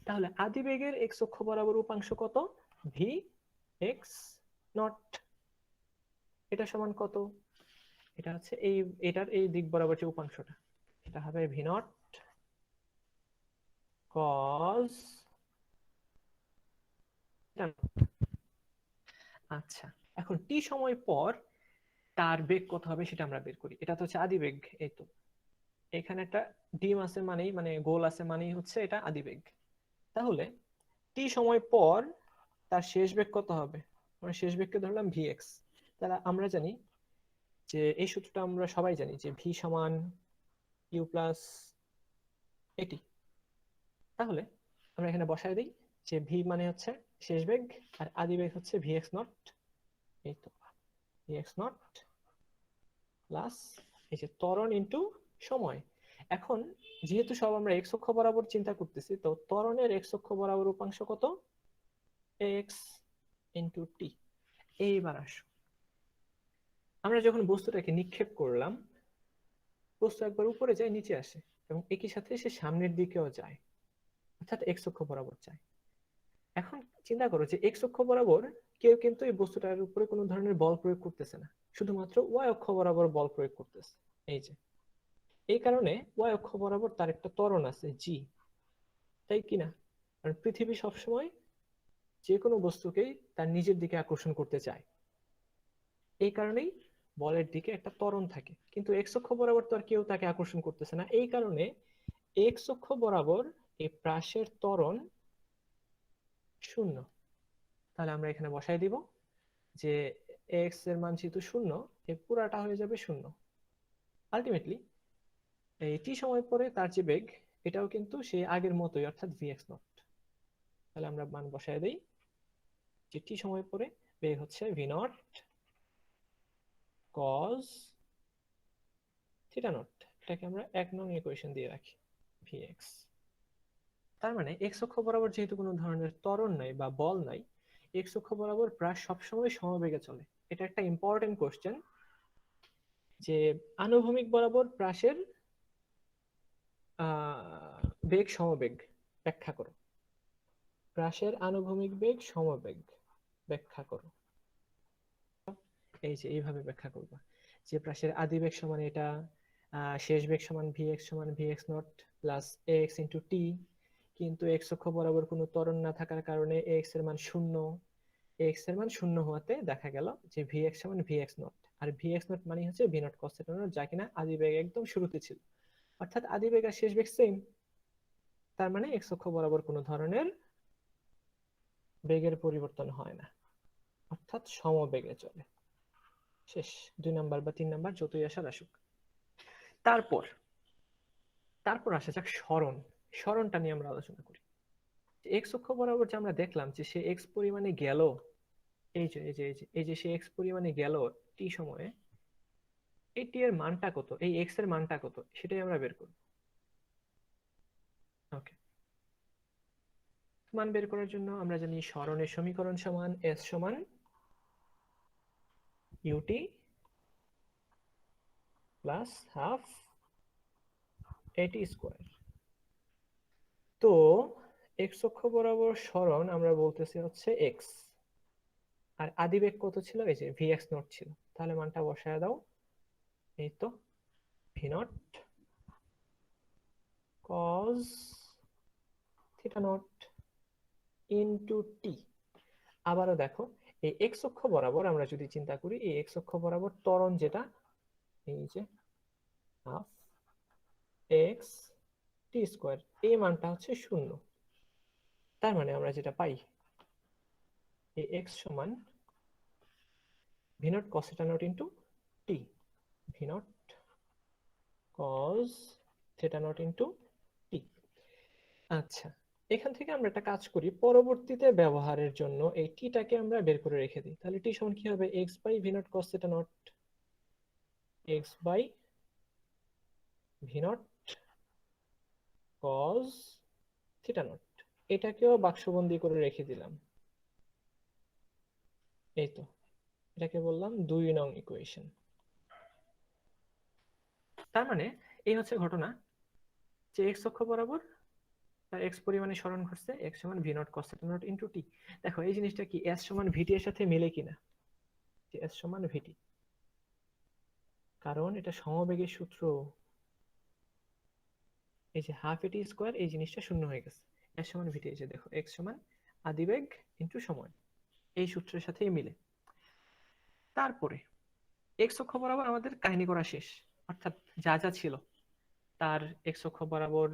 তাহলে আদিবেগের এক্স অক্ষ বরাবর উপাংশ কত, ভি এক্স নট। এটা সমান কত, এটা হচ্ছে এই, এটার এই দিক বরাবর যে উপাংশটা, এটা হবে ভি নট কজ। আচ্ছা, এখন টি সময় পর তার বেগ কত হবে সেটা আমরা বের করি। এটা তো হচ্ছে আদিবেগ, এই তো এখানে একটা ডিম আছে মানেই, মানে গোল আছে মানেই হচ্ছে এটা আদিবেগ। তাহলে টি সময় পর তার শেষ বেগ কত হবে, আমরা শেষ বেগকে ধরলাম ভি এক্স। তাহলে আমরা জানি যে এই সূত্রটা আমরা সবাই জানি, যে ভি সমান ইউ প্লাস এটি। তাহলে আমরা এখানে বসায় দিই যে ভি মানে হচ্ছে শেষ বেগ, আর আদি বেগ হচ্ছে ভি এক্স নট, এই তো ভি এক্স নট প্লাস এই যে ত্বরণ ইন্টু সময়। এখন যেহেতু সব আমরা এক্স অক্ষ বরাবর চিন্তা করতেছি, তো ত্বরণের এক্স অক্ষ বরাবর উপাংশ কত, এক্স ইন্টু টি। এইবার আসো, আমরা যখন বস্তুটাকে নিক্ষেপ করলাম, বস্তু একবার উপরে যায়, নিচে আসে, এবং একই সাথে সে সামনের দিকেও যায়, অর্থাৎ এক্স অক্ষ বরাবর যায়। এখন চিন্তা করো যে এক্স অক্ষ বরাবর কেউ কিন্তু এই বস্তুটার উপরে কোনো ধরনের বল প্রয়োগ করতেছে না, শুধুমাত্র ওয়াই অক্ষ বরাবর বল প্রয়োগ করতেছে। এই যে এই কারণে ওয়াই অক্ষ বরাবর তার একটা ত্বরণ আছে জি, তাই কিনা, কারণ পৃথিবী সবসময় যে কোনো বস্তুকেই তার নিজের দিকে আকর্ষণ করতে চায়, এই কারণেই বলের দিকে একটা ত্বরণ থাকে। কিন্তু এক্স অক্ষ বরাবর তো আর কেউ তাকে আকর্ষণ করতেছে না, এই কারণে এক্স অক্ষ বরাবর এই প্রাসের ত্বরণ শূন্য। তাহলে আমরা এখানে বসাই দিব যে এক্স এর মান যেহেতু শূন্য, এই পুরাটা হয়ে যাবে শূন্য। আলটিমেটলি এই টি সময় পরে তার যে বেগ, এটাও কিন্তু সেই আগের মতোই, অর্থাৎ ভি এক্স নট। তাহলে আমরা মান বসাই দেই যে টি সময় পরে বেগ হচ্ছে V naught cause theta naught. এটাকে আমরা 1 নং ইকুয়েশন দিয়ে রাখি, ভি এক্স। তার মানে এক্স অক্ষ বরাবর যেহেতু কোনো ধরনের ত্বরণ নাই বা বল নাই, এক্স অক্ষ বরাবর প্রায় সবসময় সমবেগে চলে। এটা একটা ইম্পর্টেন্ট কোশ্চেন, যে আনুভূমিক বরাবর প্রাসের বেগ সমবেগ ব্যাখ্যা করো। প্রাসের আনুভূমিক বেগ সমবেগ ব্যাখ্যা করো। এই যে এইভাবে ব্যাখ্যা করবো, যে প্রাসের আদি বেগ সমান এটা, শেষ বেগ সমান V x naught plus A X into T, কিন্তু এক্স অক্ষ বরাবর কোনো ত্বরণ না থাকার কারণে এক্স এর মান শূন্য। এক্স এর মান শূন্য হওয়াতে দেখা গেল যে ভি এক্স সমান ভি এক্স নট, আর ভি এক্স নট মানে হচ্ছে V naught cos theta naught, যা কিনা আদি বেগ একদম শুরুতে ছিল, অর্থাৎ আদি বেগ আর শেষ বেগ সেম। তার মানে এক্স অক্ষ বরাবর কোনো ধরনের বেগের পরিবর্তন হয় না, অর্থাৎ সমবেগে চলে। শেষ। 2 নাম্বার বা 3 নাম্বার যতই আসার আসুক। তারপর তারপর আসা যাক সরণ। সরণটা নিয়ে আমরা আলোচনা করি। এক্স অক্ষ বরাবর যে আমরা দেখলাম যে সে এক্স পরিমাণে গেল, এই যে সে এক্স পরিমাণে গেল টি সময়ে, এই টি এর মানটা কত, এই এক্স এর মানটা কত, সেটাই আমরা বের করব। ওকে, মান বের করার জন্য আমরা জানি সরণের সমীকরণ সমান এস সমান ইউটি প্লাস হাফ এটি স্কোয়ার। তো এক্স অক্ষ বরাবর সরণ আমরা বলতেছি হচ্ছে এক্স, আর আদিবেগ কত ছিল, এই যে ভি এক্স নট ছিল, তাহলে মানটা বসায় দাও। এই তো V naught cause theta naught into টি। আবারও দেখো, এই এক্স অক্ষ বরাবর আমরা যদি চিন্তা করি, এই এক্স অক্ষ বরাবর ত্বরণ যেটা, এই যে হাফ এক্স টি স্কোয়ার, এই মানটা হচ্ছে শূন্য। তার মানে আমরা যেটা পাই, এই এক্স সমান V naught cos theta naught into টি, V naught cos theta naught into টি। আচ্ছা, এখান থেকে আমরা একটা কাজ করি, পরবর্তীতে ব্যবহারের জন্য এই টিটাকে আমরা বের করে রেখে দিই। তাহলে টি সমান কি হবে, x by v naught cos theta naught, x by v naught cos theta naught. এটাকেও বাক্সবন্দি করে রেখে দিলাম। এই তো, এটাকে বললাম 2 নং ইকুয়েশন। তার মানে এই হচ্ছে ঘটনা, যে এক্স অক্ষ বরাবর তার এক্স পরিমাণে সরণ ঘটছে, এক্স সমান V naught cos theta naught into টি। দেখো এই জিনিসটা কি এস সমান ভিটি এর সাথে মিলে কিনা, যে এস সমান ভিটি, কারণ এটা সমবেগের সূত্র। এই যে হাফ এটি স্কোয়ার, এই জিনিসটা শূন্য হয়ে গেছে, এস সমান ভিটি। এই যে দেখো এক্স সমান আদিবেগ ইনটু সময়, এই সূত্রের সাথেই মিলে। তারপরে এক্স অক্ষ বরাবর আমাদের কাহিনী করা শেষ, অর্থাৎ যা যা ছিল তার এক্স অক্ষ বরাবর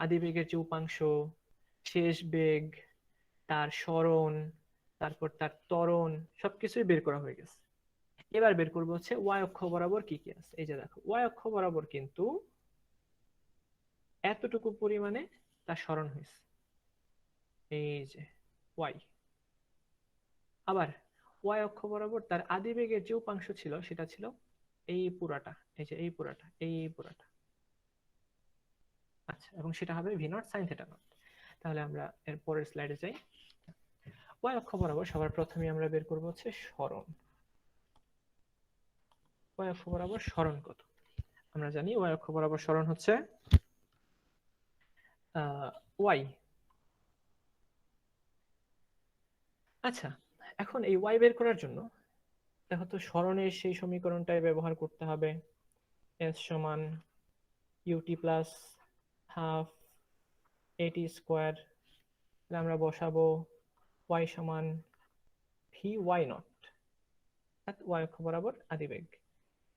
আদিবেগের যে উপাংশ, শেষ বেগ, তার সরণ, তারপর তার ত্বরণ, সবকিছুই বের করা হয়ে গেছে। এবার বের করবো হচ্ছে ওয়াই অক্ষ বরাবর কি কি আছে। এই যে দেখো ওয়াই অক্ষ বরাবর কিন্তু এতটুকু পরিমাণে তার সরণ হয়েছে, এই যে ওয়াই। আবার ওয়াই অক্ষ বরাবর তার আদিবেগের যে উপাংশ ছিল সেটা ছিল এই পুরাটা, এই যে এই পুরাটা, এই পুরাটা। আচ্ছা, এবং সেটা হবে V naught sine theta naught. তাহলে আমরা এর পরের স্লাইডে যাই। ওয়াই অক্ষ বরাবর সবার প্রথমে আমরা বের করবো হচ্ছে সরণ। ওয়াই অক্ষ বরাবর সরণ কত, আমরা জানি ওয়াই অক্ষ বরাবর সরণ হচ্ছে ওয়াই। আচ্ছা, এখন এই ওয়াই বের করার জন্য দেখো তো সরণের সেই সমীকরণটাই ব্যবহার করতে হবে, এস সমান ইউটি প্লাস হাফ এটি স্কোয়ার। আমরা বসাবো ওয়াই সমান ভি ওয়াই নট, ওয়াই অক্ষ বরাবর আদিবেগ,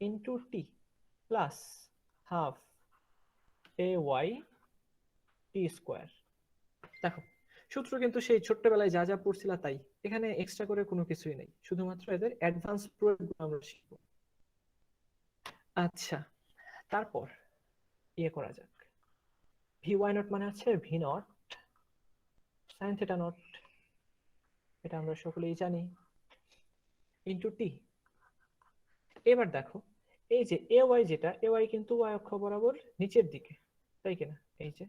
into T plus half A Y T square. দেখো সূত্র কিন্তু সেই ছোট্টবেলায় যা যা পড়ছিলা তাই, এখানে এক্সট্রা করে কোনো কিছুই নেই, শুধুমাত্র এদের অ্যাডভান্স প্রয়োগ আমরা শিখব। আচ্ছা, তারপর ইয়ে করা যাক, ভি ওয়াই নট মানে হচ্ছে V naught sine theta naught, এটা আমরা সকলেই জানি, ইন্টু টি। এবার দেখো এই যে এ ওয়াই, যেটা এ ওয়াই কিন্তু ওয়াই অক্ষ বরাবর নিচের দিকে, তাই কিনা, এই যে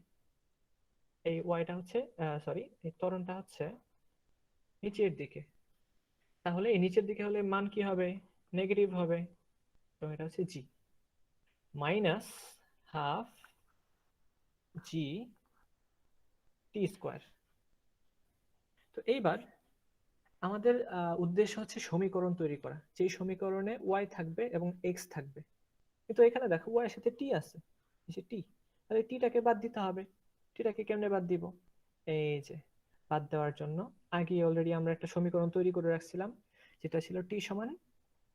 এই ওয়াইটা হচ্ছে সরি এই ত্বরণটা হচ্ছে নিচের দিকে, তাহলে এই নিচের দিকে হলে মান কি হবে? নেগেটিভ হবে। তো এটা হচ্ছে জি মাইনাস হাফ জি টি স্কোয়ার। তো এইবার আমাদের উদ্দেশ্য হচ্ছে সমীকরণ তৈরি করা, যেই সমীকরণে ওয়াই থাকবে এবং এক্স থাকবে। কিন্তু এখানে দেখো ওয়াই এর সাথে টি আছে, এই যে টি, তাহলে টিটাকে বাদ দিতে হবে। টিটাকে কেমনে বাদ দিব? এই যে বাদ দেওয়ার জন্য আগে অলরেডি আমরা একটা সমীকরণ তৈরি করে রাখছিলাম, যেটা ছিল টি সমান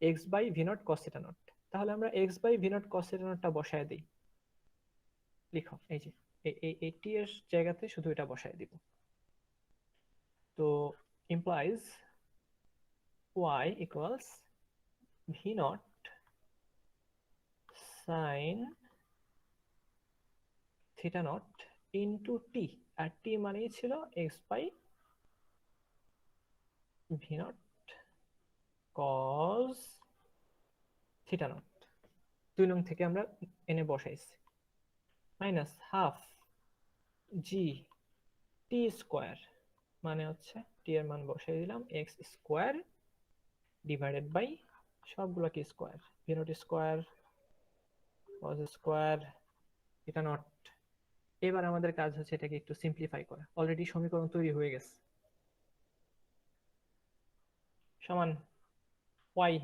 x by v naught cos theta naught. তাহলে আমরা x by v naught cos theta নটটা বসায় দিই। লিখো এই যে এই টি এর জায়গাতে শুধু এটা বসায় দিব। তো implies y equals v naught sin theta naught into t, আর t মানেই ছিল x by v naught cos theta naught। 2 নং থেকে আমরা এনে বসাইছি, মাইনাস হাফ জি টি স্কোয়ার, মানে হচ্ছে টি এর মান বসাই দিলাম এক্স স্কোয়ার ডিভাইডেড বাই সবগুলো কি square, V naught square cos square theta not. এবার আমাদের কাজ হচ্ছে এটাকে একটু সিম্পলিফাই করা, অলরেডি সমীকরণ তৈরি হয়ে গেছে। সমান ওয়াই,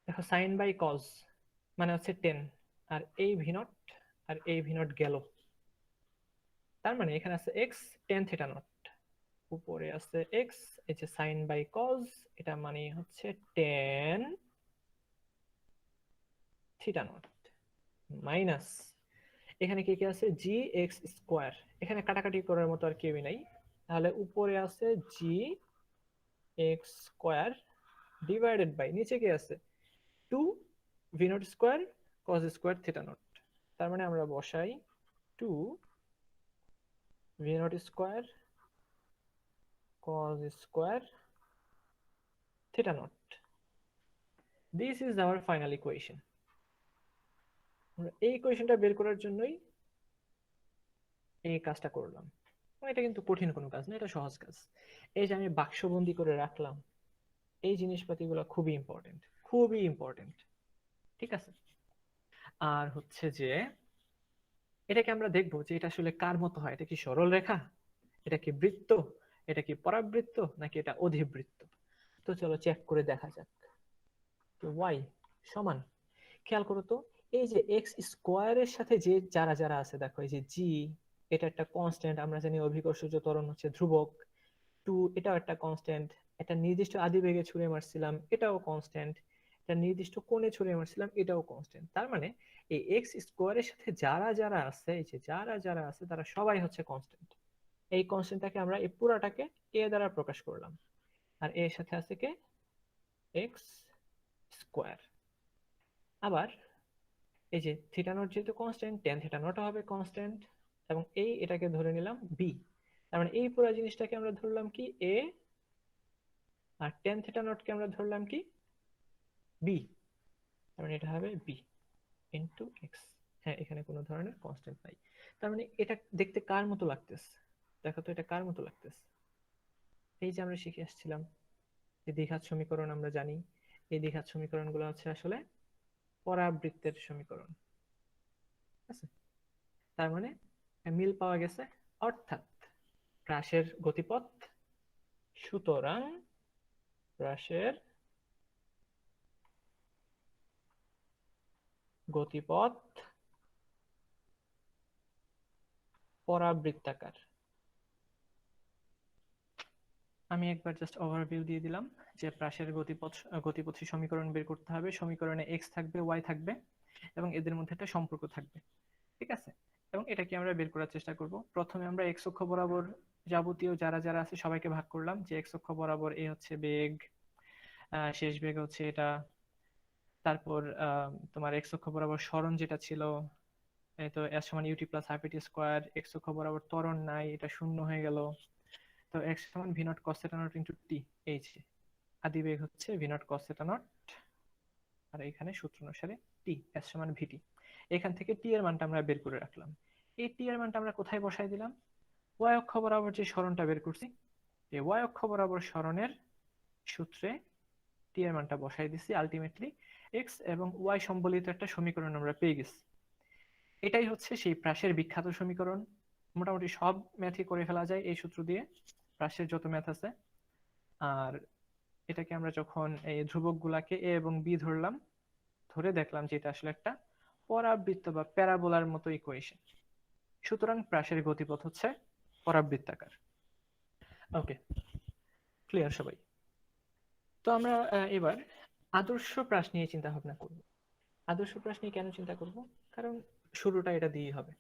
দেখো সাইন বাই কজ মানে হচ্ছে 10, আর এই ভি নট আর এই ভি নট গেল, তার মানে এখানে আছে এক্স টেন থিটা নট, উপরে আছে এক্স, এই যে সাইন বাই কজ এটা মানে হচ্ছে টেন থিটা নট, মাইনাস এখানে কি কি আছে জি এক্স স্কোয়ার, এখানে কাটাকাটি করার মতো আর কেউই নাই, তাহলে উপরে আছে g x square divided by নিচে কি আছে two v naught square cos square theta naught. তার মানে আমরা বসাই two v naught square cos square theta naught. This is our final equation. আমরা এই ইকুয়েশনটা বের করার জন্যই এই কাজটা করলাম। এটা কিন্তু কঠিন কোনো কাজ না, এটা সহজ কাজ। এই যে আমি বাক্সবন্দি করে রাখলাম, এই জিনিসপাতিগুলো খুবই ইম্পর্টেন্ট, খুবই ইম্পর্টেন্ট, ঠিক আছে? আর হচ্ছে যে এটাকে আমরা দেখবো যে এটা আসলে কার মতো হয়, এটা কি সরল রেখা, এটা কি বৃত্ত, এটা কি পরাবৃত্ত, নাকি এটা অধিবৃত্ত? তো চলো চেক করে দেখা যাক। তো y সমান, খেয়াল করো তো, এই যে এক্স স্কোয়ারের সাথে যে যারা যারা আছে দেখো, এই যে জি এটা একটা কনস্ট্যান্ট, আমরা জানি অভিকর্ষজ ত্বরণ হচ্ছে ধ্রুবক, টু এটাও একটা কনস্ট্যান্ট, একটা নির্দিষ্ট আদিবেগে ছুঁড়ে মারছিলাম এটাও কনস্ট্যান্ট, একটা নির্দিষ্ট কোণে ছুঁড়ে মারছিলাম এটাও কনস্ট্যান্ট। তার মানে এই এক্স স্কোয়ারের সাথে যারা যারা আছে, এই যে যারা যারা আছে তারা সবাই হচ্ছে কনস্ট্যান্ট। এই কনস্ট্যান্টটাকে আমরা এই পুরাটাকে এ দ্বারা প্রকাশ করলাম, আর এর সাথে আছে কে এক্স স্কোয়ার। আবার এই যে থিটা নট যেহেতু কনস্ট্যান্ট, টেন থিটা নটও হবে কনস্ট্যান্ট, এবং এই এটাকে ধরে নিলাম বি, তার মানে এই পুরো জিনিসটাকে আমরা ধরলাম কি এ, আর টেন থিটা নটকে আমরা ধরলাম কি বি, তার মানে এটা হবে বি ইন্টু এক্স। হ্যাঁ, এখানে কোনো ধরনের কনস্ট্যান্ট নাই। তার মানে এটা দেখতে কার মতো লাগতেছে? দেখো তো এটা কার মতো লাগতেছে? এই যে আমরা শিখে আসছিলাম যে দ্বিঘাত সমীকরণ আমরা জানি, এই দ্বিঘাত সমীকরণগুলো হচ্ছে আসলে পরাবৃত্তের সমীকরণ, ঠিক আছে? তার মানে মিল পাওয়া গেছে, অর্থাৎ হ্রাসের গতিপথ, সুতরাং হ্রাসের গতিপথ পরাবৃত্তাকার। আমি একবার জাস্ট ওভারভিউ দিয়ে দিলাম যে হ্রাসের গতিপথ সমীকরণ বের করতে হবে, সমীকরণে এক্স থাকবে ওয়াই থাকবে এবং এদের মধ্যে একটা সম্পর্ক থাকবে, ঠিক আছে? এবং এটাকে আমরা বের করার চেষ্টা করব। প্রথমে আমরা এক্স অক্ষ বরাবর যাবতীয় যারা যারা আছে সবাইকে ভাগ করলাম, যে এক্স অক্ষ বরাবর এ হচ্ছে বেগ, শেষ বেগ হচ্ছে এটা, তারপর তোমার এক্স অক্ষ বরাবর সরণ যেটা ছিল, এই তো এস সমান ইউটি প্লাস হাফ ইটি স্কোয়ার, এক্স অক্ষ বরাবর ত্বরণ নাই, এটা শূন্য হয়ে গেল। তো এক্স সমান V naught cos theta naught into T, এই যে আদি বেগ হচ্ছে V naught cos theta naught, আর এখানে সূত্র অনুসারে টি এস সমান ভিটি। এখান থেকে টি এর মানটা আমরা বের করে রাখলাম। এই টি এর মানটা আমরা কোথায় বসাই দিলাম? ওয়াই অক্ষ বরাবর যে সরণটা বের করছি, এই ওয়াই অক্ষ বরাবর সরণের সূত্রে টি এর মানটা বসাই দিছি। আলটিমেটলি এক্স এবং ওয়াই সম্বলিত একটা সমীকরণ আমরা পেয়ে গেছি। এটাই হচ্ছে সেই প্রাসের বিখ্যাত সমীকরণ। মোটামুটি সব ম্যাথই করে ফেলা যায় এই সূত্র দিয়ে, প্রাসের যত ম্যাথ আছে। আর এটাকে আমরা যখন এই ধ্রুবক গুলাকে এ এবং বি ধরলাম, ধরে দেখলাম যে এটা আসলে একটা পরাবৃত্ত বা প্যারাবোলার মতো ইকুয়েশন। সুতরাং প্রাসের গতিপথ হচ্ছে পরাবৃত্তাকার। ওকে, ক্লিয়ার সবাই? তো আমরা এবার আদর্শ প্রাস নিয়ে চিন্তা ভাবনা করব। আদর্শ প্রাস নিয়ে কেন চিন্তা করব? কারণ শুরুটা এটা দিয়েই হবে।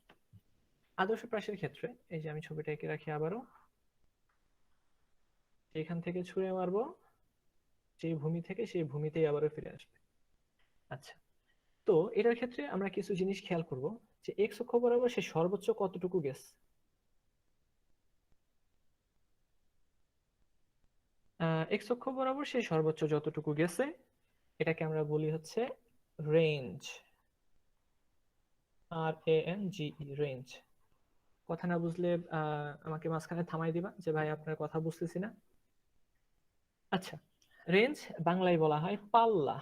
আদর্শ প্রাসের ক্ষেত্রে এই যে আমি ছবিটা এঁকে রাখি আবারও, এখান থেকে ছুঁড়ে মারবো, যে ভূমি থেকে সেই ভূমিতেই আবারও ফিরে আসবে। আচ্ছা, তো এটার ক্ষেত্রে আমরা কিছু জিনিস খেয়াল করব, যে এক্স অক্ষ বরাবর সে সর্বোচ্চ কতটুকু গেছে। এক্স অক্ষ বরাবর সে সর্বোচ্চ যতটুকু গেছে এটাকে আমরা বলি হচ্ছে রেঞ্জ। RANGE, range. কথা না বুঝলে আমাকে মাঝখানে থামাই দিবা যে ভাই আপনার কথা বুঝতেছি না। আচ্ছা, রেঞ্জ বাংলায় বলা হয় পাল্লা।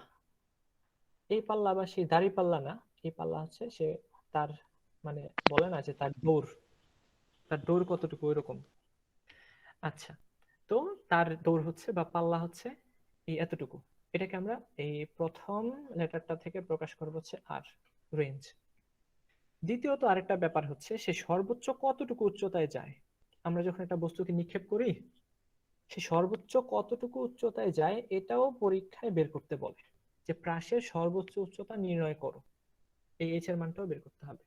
এই পাল্লা বা সেই দাড়ি পাল্লা না, এই পাল্লা হচ্ছে সে তার মানে বলে না যে তার দৌড়, তার দৌড় কতটুকু ওইরকম। আচ্ছা, তো তার দৌড় হচ্ছে বা পাল্লা হচ্ছে এই এতটুকু। এটাকে আমরা এই প্রথম লেটারটা থেকে প্রকাশ করবো হচ্ছে আর, রেঞ্জ। দ্বিতীয়ত আরেকটা ব্যাপার হচ্ছে সে সর্বোচ্চ কতটুকু উচ্চতায় যায়। আমরা যখন একটা বস্তুকে নিক্ষেপ করি, সে সর্বোচ্চ কতটুকু উচ্চতায় যায় এটাও পরীক্ষায় বের করতে বলে, যে প্রাসের সর্বোচ্চ উচ্চতা নির্ণয় করো, এই এইচ এর মানটাও বের করতে হবে।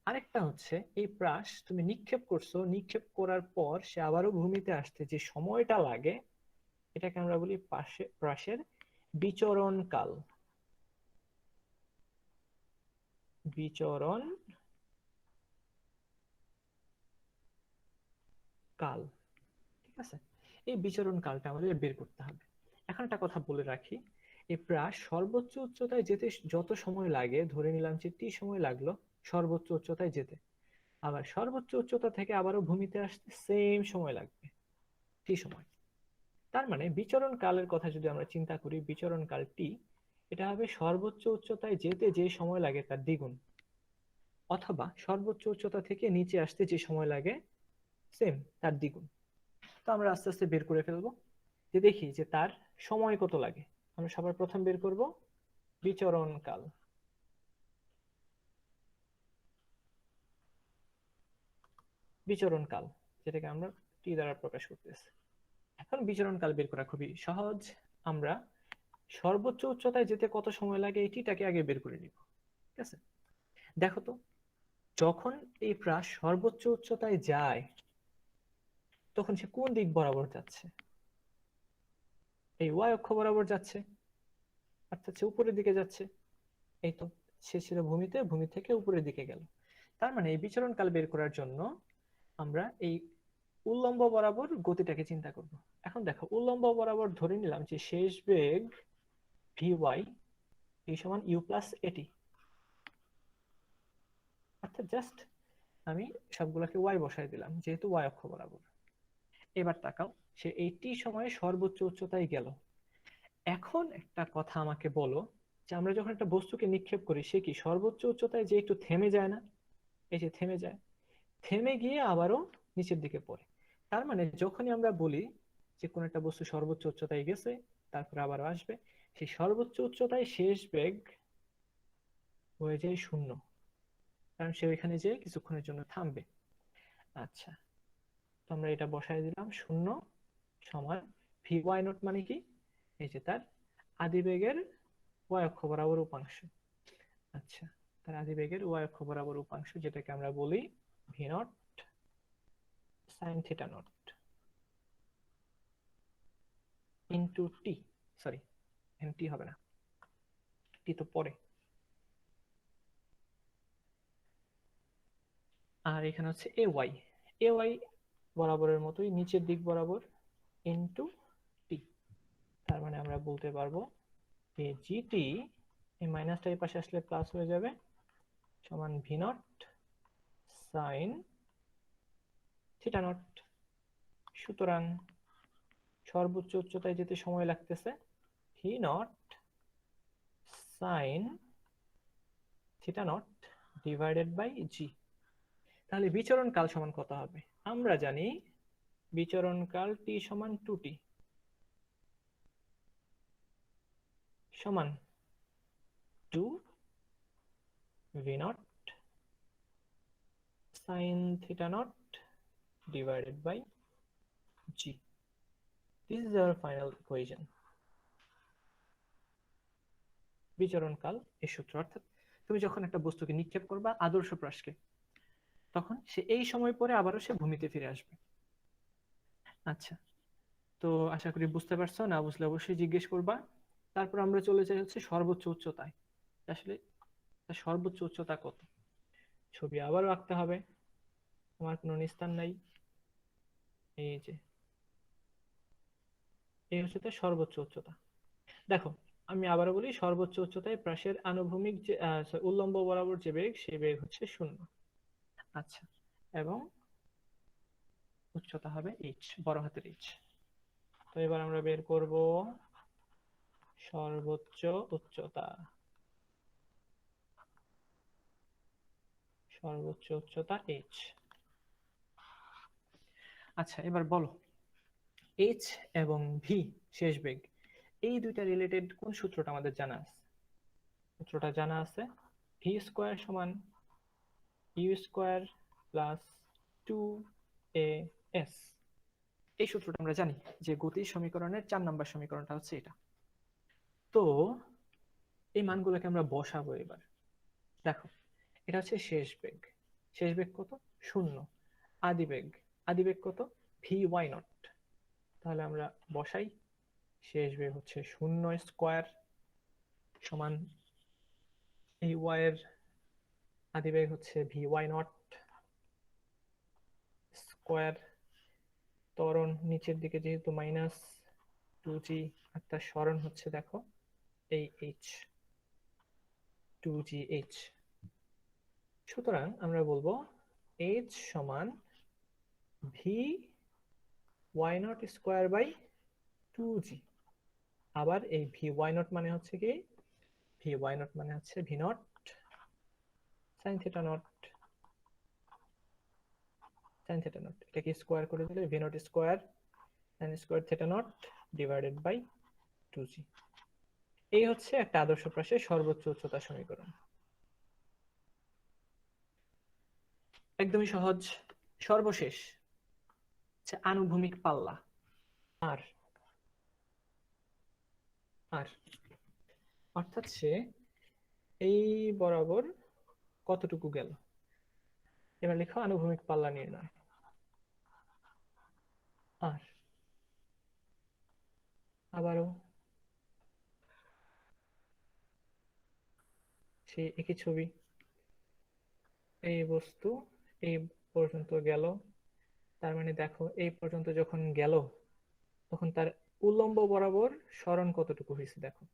আরেকটা হচ্ছে এই প্রাস তুমি নিক্ষেপ করছো, নিক্ষেপ করার পর সে আবারও ভূমিতে আসতে যে সময়টা লাগে এটাকে আমরা বলি প্রাসের বিচরণ কাল। বিচরণ কাল, ঠিক আছে? এই বিচরণ কালটা আমাদের বের করতে হবে। এখন একটা কথা বলে রাখি, এই প্রাস সর্বোচ্চ উচ্চতায় যেতে যত সময় লাগে, ধরে নিলাম যে টি সময় লাগলো সর্বোচ্চ উচ্চতায় যেতে, আবার সর্বোচ্চ উচ্চতা থেকে আবারও ভূমিতে আসতে সেম সময় লাগবে, টি সময়। তার মানে বিচরণ কালের কথা যদি আমরা চিন্তা করি, বিচরণ কাল টি, এটা হবে সর্বোচ্চ উচ্চতায় যেতে যে সময় লাগে তার দ্বিগুণ, অথবা সর্বোচ্চ উচ্চতা থেকে নিচে আসতে যে সময় লাগে সেম তার দ্বিগুণ। তো আমরা আস্তে আস্তে বের করে ফেলবো, যে দেখি যে তার সময় কত লাগে। আমরা সবার প্রথম বের করব বিচরণ কাল। বিচরণ কাল, যেটাকে আমরা টি দ্বারা প্রকাশ করতেছি। এখন বিচরণ কাল বের করা খুবই সহজ। আমরা সর্বোচ্চ উচ্চতায় যেতে কত সময় লাগে এই টিটাকে আগে বের করে নিব। ঠিক আছে, দেখো তো, যখন এই প্রাস সর্বোচ্চ উচ্চতায় যায় তখন সে কোন দিক বরাবর যাচ্ছে? এই ওয়াই অক্ষ বরাবর যাচ্ছে, অর্থাৎ সে উপরের দিকে যাচ্ছে। এই তো, সে ছিল ভূমিতে, ভূমি থেকে উপরের দিকে গেল। তার মানে এই বিচরণ কাল বের করার জন্য আমরা এই উল্লম্ব বরাবর গতিটাকে চিন্তা করব। এখন দেখো, উল্লম্ব বরাবর ধরে নিলাম যে শেষ বেগ vy এই সমান u প্লাস এটি, অর্থাৎ জাস্ট আমি সবগুলোকে y বসাই দিলাম যেহেতু y অক্ষ বরাবর। এবার তাকাও, সে এই টি সময়ে সর্বোচ্চ উচ্চতায় গেল। এখন একটা কথা আমাকে বলো, যে আমরা যখন একটা বস্তুকে নিক্ষেপ করি সে কি সর্বোচ্চ উচ্চতায় যে একটু থেমে যায় না? এই যে থেমে যায়, থেমে গিয়ে আবারও নিচের দিকে পড়ে। তার মানে যখনই আমরা বলি যে কোন একটা বস্তু সর্বোচ্চ উচ্চতায় গেছে তারপর আবারও আসবে, সেই সর্বোচ্চ উচ্চতায় শেষ বেগ হয়ে যায় শূন্য, কারণ সে ওইখানে যেয়ে কিছুক্ষণের জন্য থামবে। আচ্ছা, তো আমরা এটা বসায় দিলাম, শূন্য সমান ভি ওয়াই নট, মানে কি? এই যে তার আদিবেগের ওয়াই অক্ষ বরাবর উপাংশ। আচ্ছা, তার আদিবেগের ওয়াই অক্ষ বরাবর উপাংশ, যেটাকে আমরা বলি V naught sine theta naught into T. Sorry, T হবে না, টি তো পরে। আর এখানে হচ্ছে এ ওয়াই, এ ওয়াই বরাবরের মতোই নিচের দিক বরাবর ইন্টু টি। তার মানে আমরা বলতে পারবো যে জিটি, এই মাইনাসটা এই পাশে আসলে প্লাস হয়ে যাবে, সমান V naught sine theta naught. সুতরাং সর্বোচ্চ উচ্চতায় যেতে সময় লাগতেছে V naught sine theta naught divided by G. তাহলে বিচরণ কাল সমান কত হবে? আমরা জানি বিচরণ কাল টি সমান 2t সমান 2 V naught sine theta not divided by g. This is our final equation. বিচরণ কাল এই সূত্র, অর্থাৎ তুমি যখন একটা বস্তুকে নিক্ষেপ করবা আদর্শ প্রশ্নে, তখন সে এই সময় পরে আবারও সে ভূমিতে ফিরে আসবে। আচ্ছা, তো আশা করি বুঝতে পারছো, না বুঝলে অবশ্যই জিজ্ঞেস করবা। তারপর আমরা চলে যাই হচ্ছে সর্বোচ্চ উচ্চতায়। আসলে সর্বোচ্চ উচ্চতা কত? ছবি আবারও আঁকতে হবে, আমার কোনো নিস্তার নাই। এই যে এই হচ্ছে তার সর্বোচ্চ উচ্চতা। দেখো আমি আবারও বলি, সর্বোচ্চ উচ্চতায় প্রাসের আনুভূমিক যে উল্লম্ব বরাবর যে বেগ, সেই বেগ হচ্ছে 0। আচ্ছা, এবং উচ্চতা হবে h, বড় হাতের h। তো এবার আমরা বের করব সর্বোচ্চ উচ্চতা। সর্বোচ্চ উচ্চতা h। আচ্ছা, এবার বলো h এবং v শেষ বেগ, এই দুইটা রিলেটেড কোন সূত্রটা আমাদের জানা আছে? সূত্রটা জানা আছে v স্কয়ার সমান u স্কয়ার প্লাস 2as। এই সূত্রটা আমরা জানি যে গতির সমীকরণের 4 নম্বর সমীকরণটা হচ্ছে এটা। তো এই মানগুলোকে আমরা বসাবো এবার। দেখো এটা হচ্ছে শেষ বেগ। শেষ বেগ কত? 0। আদি বেগ, আদি বেগ কত? vy not. তাহলে আমরা বসাই, শেষ বেগ হচ্ছে 0 স্কয়ার সমান এই y এর আদি বেগ হচ্ছে vy নট স্কয়ার, ত্বরণ নিচের দিকে যেহেতু মাইনাস 2g, আর তার সরণ হচ্ছে দেখো এই h 2gh। সুতরাং আমরা বলবো h সমান vy not square by 2g। আবার এই vy নট মানে হচ্ছে কি? vy নট মানে হচ্ছে v naught sin theta naught, sin theta naught, এটাকে স্কয়ার করে দিলে v naught square sin square theta naught divided by 2g। এই হচ্ছে একটা আদর্শ প্রাসের সর্বোচ্চ উচ্চতা সমীকরণ। একদমই সহজ। সর্বশেষ আনুভূমিক পাল্লা আর আর অর্থাৎ সে এই বরাবর কতটুকু গেল। এবার লেখো আনুভূমিক পাল্লা নির্ণয়। আর আবারও সেই একই ছবি, এই বস্তু এই পর্যন্ত গেল, তার মানে দেখো এই পর্যন্ত যখন গেল তখন তার উল্লম্ব বরাবর সরণ কতটুকু হয়েছে দেখো।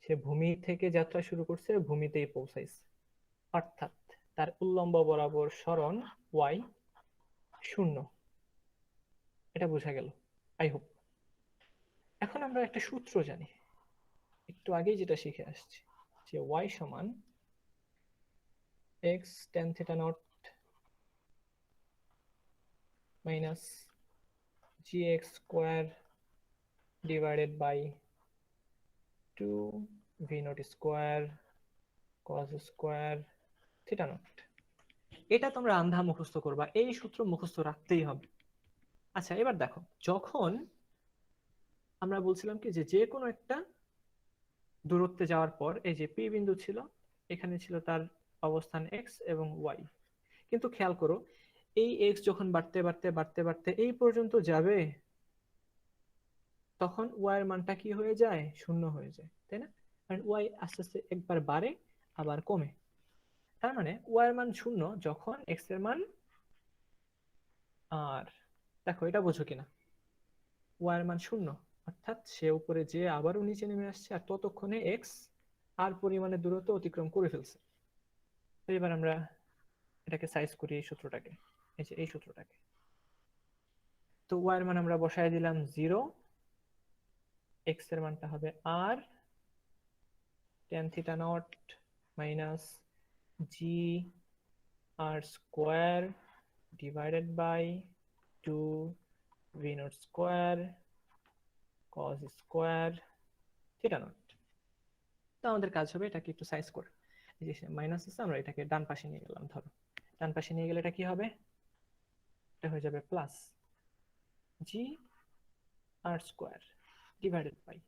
সে ভূমি থেকে যাত্রা শুরু করছে, ভূমিতেই পৌঁছাইছে, অর্থাৎ তার উল্লম্ব বরাবর সরণ y 0। এটা বোঝা গেল আই হোপ। এখন আমরা একটা সূত্র জানি, একটু আগেই যেটা শিখে আসছি, যে y সমান x tan theta naught minus gx square divided by 2 v naught square cos square theta naught. এটা তোমরা আন্ধা মুখস্থ করবা, এই সূত্র মুখস্থ রাখতেই হবে। আচ্ছা এবার দেখো, যখন আমরা বলছিলাম কি যে যে কোনো একটা দূরত্বে যাওয়ার পর এই যে পি বিন্দু ছিল, এখানে ছিল তার অবস্থান x এবং y, কিন্তু খেয়াল করো এই x যখন বাড়তে বাড়তে বাড়তে বাড়তে এই পর্যন্ত যাবে, তখন y এর মানটা কি হয়ে যায়? 0 হয়ে যায়, তাই না? কারণ y আস্তে আস্তে একবার বাড়ে আবার কমে। তার মানে y এর মান 0 যখন x এর মান আর, দেখো এটা বোঝো কিনা, y এর মান 0 অর্থাৎ সে উপরে যে আবারও নিচে নেমে আসছে, আর ততক্ষণে x আর পরিমাণে দূরত্ব অতিক্রম করে ফেলছে। তো এবার আমরা এটাকে সাইজ করি এই সূত্রটাকে, এই যে এই সূত্রটাকে। তো ওয়াই এর মান আমরা বসায় দিলাম 0, এক্স এর মানটা হবে R tan theta naught minus g R square divided by 2 V naught square cos square theta naught. তো আমাদের কাজ হবে এটাকে একটু সাইজ করে, এই যে মাইনাস আছে আমরা এটাকে ডান পাশে নিয়ে গেলাম। ধরো ডান পাশে নিয়ে গেলে এটা কি হবে, এটা হয়ে যাবে plus g R square divided by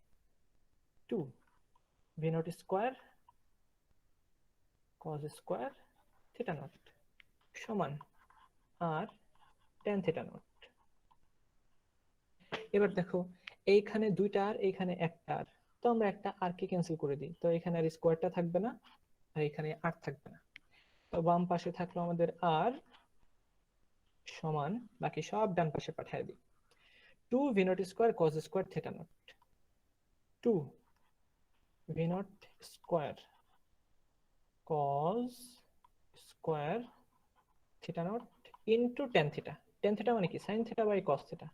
2 V naught square cos square theta naught সমান আর tan থিটা নট। এবার দেখো এইখানে দুইটা আর এইখানে একটা আর, তো আমরা একটা আর কে ক্যান্সেল করে দিই, তো এখানে আর স্কোয়ারটা থাকবে না আর এখানে আর থাকবে না। তো বাম পাশে থাকলো আমাদের আর সমান, বাকি সব ডান পাশে পাঠিয়ে দিই। 2 V naught square cos square theta naught, 2 V naught square cos square theta naught into tan theta. tan theta মানে কি, sine theta by cos theta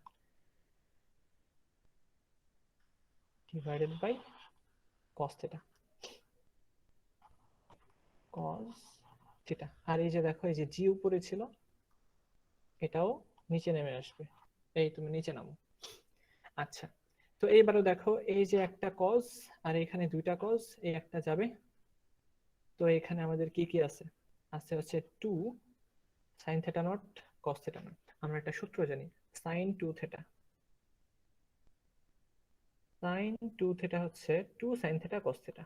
divided by cos theta, cos theta. আর এই যে দেখো এই যে জি উপরে ছিল এটাও নিচে নেমে আসবে, এই তুমি নিচে নামো। আচ্ছা, তো এইবারও দেখো এই যে একটা কজ আর এখানে দুইটা কজ, এই একটা যাবে। তো এখানে আমাদের কি কি আছে, আছে হচ্ছে 2 sine theta not cos theta not. আমরা একটা সূত্র জানি, সাইন 2 থিটা, সাইন 2 থিটা হচ্ছে 2 সাইন থিটা কস থিটা।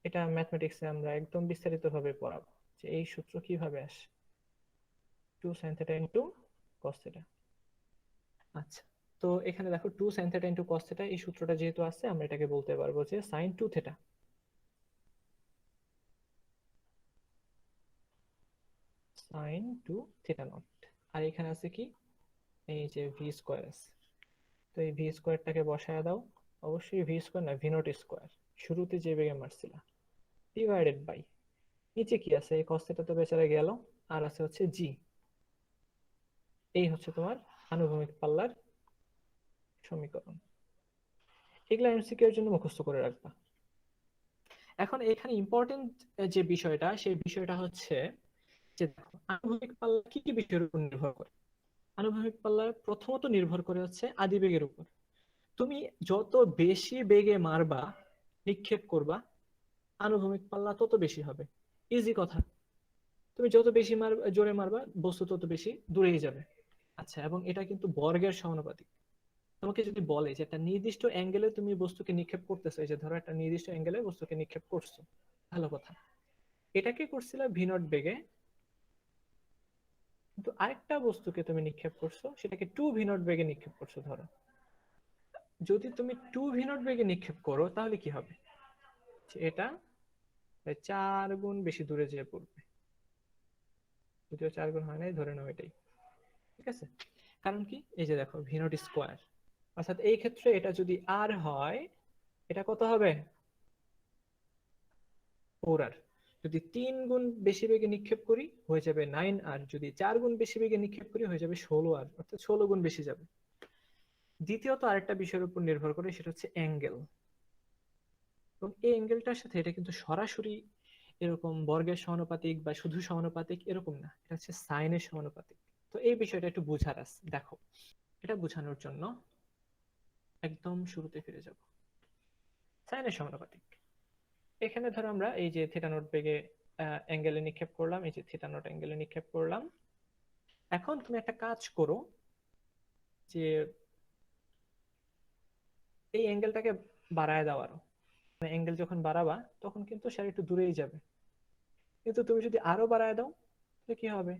এটা ম্যাথমেটিক্সে আমরা একদম বিস্তারিত ভাবে পড়াবো যে এই সূত্র কিভাবে আসে, 2 sine theta into cos theta. আচ্ছা, তো এখানে দেখো 2 sine theta into cos theta, এই সূত্রটা যেহেতু আছে আমরা এটাকে বলতে পারবো যে sine 2 theta, sine 2 theta naught. আর এখানে আছে কি, এই যে ভি স্কোয়ার আছে, তো এই ভি স্কোয়ারটাকে বসায় দাও, অবশ্যই ভি স্কোয়ার না ভি নট স্কোয়ার, শুরুতে যে বেগে মারছিলা, ডিভাইডেড বাই নিচে কি আছে, এই কস থিটা তো বেচারা গেল, আর আছে হচ্ছে জি। এই হচ্ছে তোমার আনুভূমিক পাল্লার সমীকরণ। এগুলো এমসিকিউ এর জন্য মুখস্থ করে রাখবা। এখন এখানে ইম্পর্টেন্ট যে বিষয়টা, সেই বিষয়টা হচ্ছে যে আনুভূমিক পাল্লা কি কি বিষয়ের উপর নির্ভর করে। আনুভূমিক পাল্লা প্রথমত নির্ভর করে হচ্ছে আদিবেগের উপর। তুমি যত বেশি বেগে মারবা, নিক্ষেপ করবা, আনুভূমিক পাল্লা তত বেশি হবে। ইজি কথা, তুমি যত বেশি জোরে মারবা বস্তু তত বেশি দূরেই যাবে। আচ্ছা, এবং এটা কিন্তু বর্গের সমানুপাতিক। তোমাকে যদি বলে যে একটা নির্দিষ্ট অ্যাঙ্গেলে তুমি বস্তুকে নিক্ষেপ করতেছো, এই যে ধরো একটা নির্দিষ্ট অ্যাঙ্গেলে বস্তুকে নিক্ষেপ করছো, ভালো কথা, এটাকে করছিলে ভি নট বেগে, কিন্তু আরেকটা বস্তুকে তুমি নিক্ষেপ করছো সেটাকে 2 ভি নট বেগে নিক্ষেপ করছো। ধরো যদি তুমি 2 ভি নট বেগে নিক্ষেপ করো তাহলে কি হবে, এটা 4 গুণ বেশি দূরে যেয়ে পড়বে, যদিও 4 গুণ হয় নাই, ধরে নাও এটাই, ঠিক আছে। কারণ কি, এই যে দেখো ভি নট স্কোয়ার, অর্থাৎ এই ক্ষেত্রে এটা যদি আর হয়, এটা কত হবে 4 আর। যদি 3 গুণ বেশি বেগে নিক্ষেপ করি হয়ে যাবে 9 আর, যদি 4 গুণ বেশি বেগে নিক্ষেপ করি হয়ে যাবে 16 আর, অর্থাৎ 16 গুণ বেশি যাবে। দ্বিতীয়ত আরেকটা বিষয়ের উপর নির্ভর করে, সেটা হচ্ছে অ্যাঙ্গেল। এবং এই অ্যাঙ্গেলটার সাথে এটা কিন্তু সরাসরি এরকম বর্গের সমানুপাতিক বা শুধু সমানুপাতিক এরকম না, এটা হচ্ছে সাইনের সমানুপাতিক। তো এই বিষয়টা একটু বোঝার আছে। দেখো এটা বোঝানোর জন্য একদম শুরুতে ফিরে যাব, সাইনের সমানুপাতিক। এখানে ধরো আমরা এই যে থিটা নট বেগে অ্যাঙ্গেলে নিক্ষেপ করলাম, এই যে থিটা নট অ্যাঙ্গেলে নিক্ষেপ করলাম। এখন তুমি একটা কাজ করো যে এই অ্যাঙ্গেলটাকে বাড়ায় দাও আরো, মানে অ্যাঙ্গেল যখন বাড়াবা তখন কিন্তু সে একটু দূরেই যাবে, কিন্তু তুমি যদি আরো বাড়ায় দাও তাহলে কি হবে,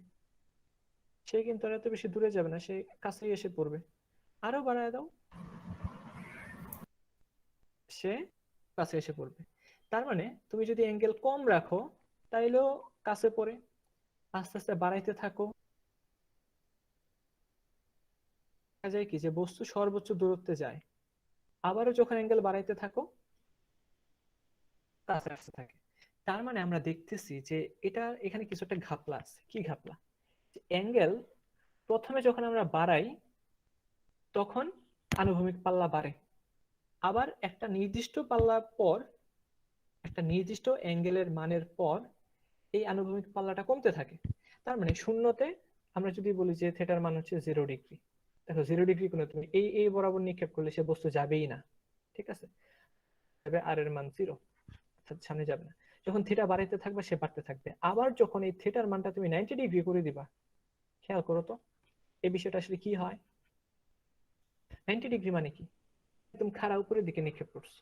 সে কিন্তু আর এত বেশি দূরে যাবে না, সে কাছেই এসে পড়বে। আরো বাড়ায় দাও, সে কাছে এসে পড়বে। তার মানে তুমি যদি অ্যাঙ্গেল কম রাখো তাইলেও কাছে পড়ে, আস্তে আস্তে বাড়াইতে থাকো, দেখা যায় কি যে বস্তু সর্বোচ্চ দূরত্বে যায়। আবারও যখন অ্যাঙ্গেল বাড়াইতে থাকো কাছে আসতে থাকে। তার মানে আমরা দেখতেছি যে এটা এখানে কিছু একটা ঘাপলা আছে। কি ঘাপলা? অ্যাঙ্গেল প্রথমে যখন আমরা বাড়াই তখন আনুভূমিক পাল্লা বাড়ে, আবার একটা নির্দিষ্ট পাল্লা পর, একটা নির্দিষ্ট অ্যাঙ্গেলের মানের পর এই আনুভূমিক পাল্লাটা কমতে থাকে। তার মানে শূন্যতে আমরা যদি বলি যে থিটার মান হচ্ছে 0 ডিগ্রি, দেখো 0 ডিগ্রি কোণে তুমি এই এই বরাবর নিক্ষেপ করলে সে বস্তু যাবেই না, ঠিক আছে, তবে আর এর মান 0, অর্থাৎ সামনে যাবে না। যখন থিটা বাড়াইতে থাকবে সে বাড়তে থাকবে। আবার যখন এই থিটার মানটা তুমি 90 ডিগ্রি করে দিবা, খেয়াল করো তো এই বিষয়টা আসলে কি হয়। 90 ডিগ্রি মানে কি? একদম খাড়া উপরের দিকে নিক্ষেপ করছো,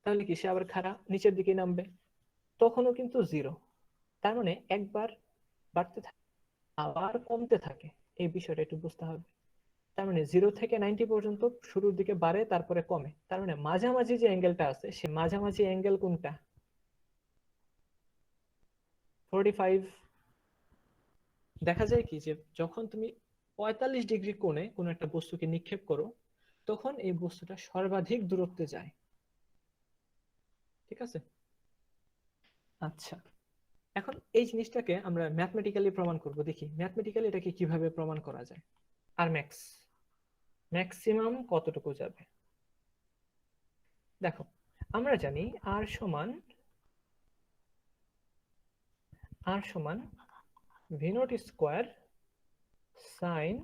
তাহলে কি সে আবার খাড়া নিচের দিকে নামবে, তখনও কিন্তু 0। তার মানে একবার বাড়তে থাকে আবার কমতে থাকে, এই বিষয়টা একটু বুঝতে হবে। তার মানে 0 থেকে 90 পর্যন্ত শুরুর দিকে বাড়ে তারপরে কমে, তার মানে মাঝামাঝি যে অ্যাঙ্গেলটা আছে সে মাঝামাঝি অ্যাঙ্গেল কোনটা? 45। দেখা যায় কি যে যখন তুমি 45 ডিগ্রি কোণে কোনো একটা বস্তুকে নিক্ষেপ করো তখন এই বস্তুটা সর্বাধিক দূরত্বে যায়, ঠিক আছে। আচ্ছা, এখন এই জিনিসটাকে আমরা ম্যাথমেটিক্যালি প্রমাণ করব, দেখি ম্যাথমেটিক্যালি এটাকে কিভাবে প্রমাণ করা যায়। আর ম্যাক্সিমাম কতটুকু যাবে? দেখো আমরা জানি আর সমান V naught square sine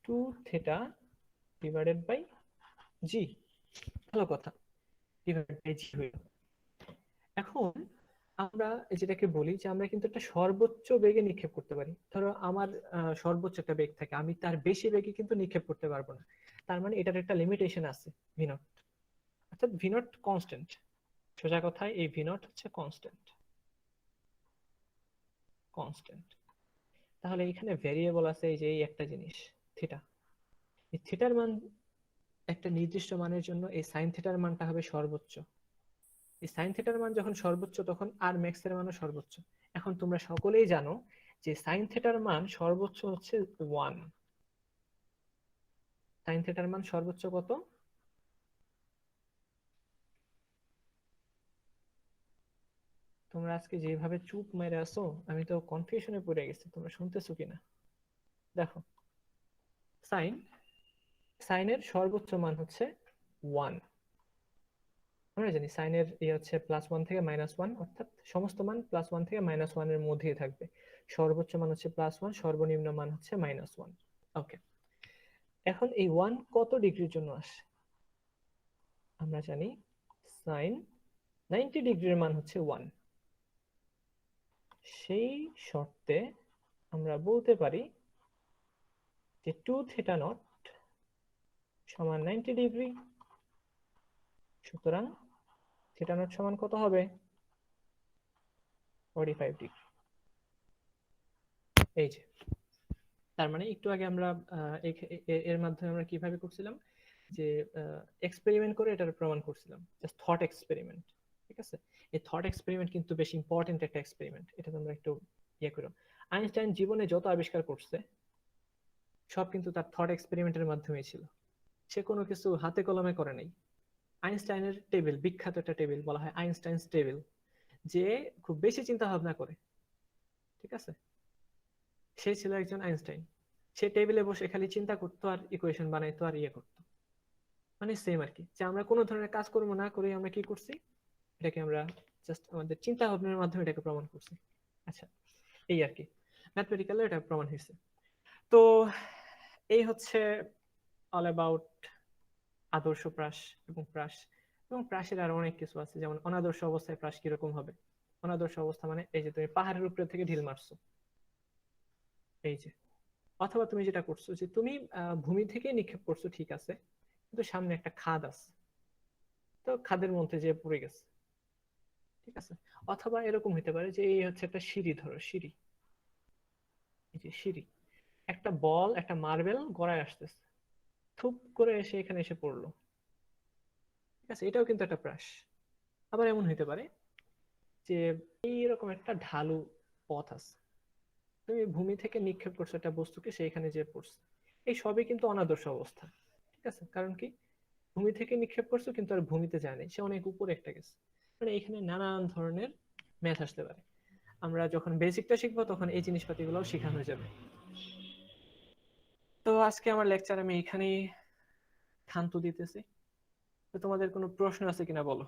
2 theta divided by g. ভালো কথা, ডিভাইডেড বাই জি হইল। এখন আমরা যেটাকে বলি যে আমরা কিন্তু একটা সর্বোচ্চ বেগে নিক্ষেপ করতে পারি। ধরো আমার সর্বোচ্চ একটা বেগ থাকে, আমি তার বেশি বেগে কিন্তু নিক্ষেপ করতে পারবো না। তার মানে এটার একটা লিমিটেশন আছে ভি নট, অর্থাৎ ভি নট কনস্ট্যান্ট। সোজা কথায় এই ভি নট হচ্ছে কনস্ট্যান্ট। কনস্ট্যান্ট তাহলে এখানে ভেরিয়েবল আছে এই যে এই একটা জিনিস থিটা। এই থিটার মান একটা নির্দিষ্ট মানের জন্য এই সাইন থিটার মানটা হবে সর্বোচ্চ। এই সাইন থিটার মান যখন সর্বোচ্চ তখন আর ম্যাক্স এর মানও সর্বোচ্চ। এখন তোমরা সকলেই জানো যে সাইন থিটার মান সর্বোচ্চ হচ্ছে 1। সাইন থিটার মান সর্বোচ্চ কত? তোমরা আজকে যেভাবে চুপ মেরে আসো আমি তো কনফিউশনে পড়ে গেছি, তোমরা শুনতেছো কিনা দেখো। সাইন সাইনের সর্বোচ্চ মান হচ্ছে 1। আমরা জানি সাইনের হচ্ছে +1 থেকে -1, অর্থাৎ সমস্ত মান +1 থেকে -1 এর মধ্যেই থাকবে। সর্বোচ্চ মান হচ্ছে +1, সর্বনিম্ন মান হচ্ছে -1। ওকে, এখন এই 1 কত ডিগ্রির জন্য আসে? আমরা জানি সাইন 90 ডিগ্রির মান হচ্ছে 1। সেই শর্তে আমরা বলতে পারি যে 2 থিটা নট সমান 90 ডিগ্রি, সুতরাং থিটা নট সমান কত হবে? 45 ডিগ্রি। এই যে, তার মানে একটু আগে আমরা এর মাধ্যমে আমরা কিভাবে করছিলাম যে এক্সপেরিমেন্ট করে এটার প্রমাণ করছিলাম, জাস্ট থট এক্সপেরিমেন্ট, ঠিক আছে। এই থট এক্সপেরিমেন্ট কিন্তু বেশ ইম্পর্টেন্ট একটা এক্সপেরিমেন্ট, এটা তোমরা একটু ইয়ে করো। আইনস্টাইন জীবনে যত আবিষ্কার করছে সব কিন্তু তার থট এক্সপেরিমেন্টের মাধ্যমে ছিল, সে কোনো কিছু হাতে কলমে করে নাই। আইনস্টাইনের টেবিল, বিখ্যাত একটা টেবিল বলা হয় আইনস্টাইনস টেবিল, যে খুব বেশি চিন্তা ভাবনা করে, ঠিক আছে, সে ছিল একজন আইনস্টাইন। সে টেবিলে বসে খালি চিন্তা করতো আর ইকুয়েশন বানাইতো আর ইয়ে করতো, মানে সেম আর কি, যে আমরা কোনো ধরনের কাজকর্ম না করে আমরা কি করছি, এটাকে আমরা জাস্ট আমাদের চিন্তা ভাবনার মাধ্যমে এটাকে প্রমাণ করছি। আচ্ছা, এই আর কি, ম্যাথমেটিক্যালি এটা প্রমাণ হয়েছে। তো এই হচ্ছে অল অ্যাবাউট আদর্শ প্রাস এবং প্রাস। এবং প্রাসের আরো অনেক কিছু আছে, যেমন অনাদর্শ অবস্থায় প্রাস কিরকম হবে। অনাদর্শ অবস্থা মানে এই যে তুমি পাহাড়ের উপরে থেকে ঢিল মারছো, এই যে, অথবা তুমি যেটা করছো যে তুমি ভূমি থেকে নিক্ষেপ করছো, ঠিক আছে, কিন্তু সামনে একটা খাদ আছে, তো খাদের মধ্যে যে পড়ে গেছে, ঠিক আছে। অথবা এরকম হতে পারে যে এই হচ্ছে একটা সিঁড়ি, ধরো সিঁড়ি, এই যে সিঁড়ি, একটা বল একটা মার্বেল গড়ায় আসতেছে, থুপ করে এসে এখানে এসে পড়লো, ঠিক আছে, এটাও কিন্তু একটা প্রাস। আবার এমন হইতে পারে যে এইরকম একটা ঢালু পথ আছে, তুমি ভূমি থেকে নিক্ষেপ করছো একটা বস্তুকে, সেইখানে যে পড়ছে, এই সবই কিন্তু অনাদর্শ অবস্থা, ঠিক আছে। কারণ কি, ভূমি থেকে নিক্ষেপ করছো কিন্তু আর ভূমিতে যায় নাই, সে অনেক উপরে একটা গেছে। মানে এখানে নানান ধরনের ম্যাথ আসতে পারে। আমরা যখন বেসিকটা শিখবো তখন এই জিনিসপাতিগুলো শেখানো হয়ে যাবে। তো আজকে আমার লেকচার আমি এখানেই ক্ষান্ত দিতেছি। তো তোমাদের কোনো প্রশ্ন আছে কিনা বলো।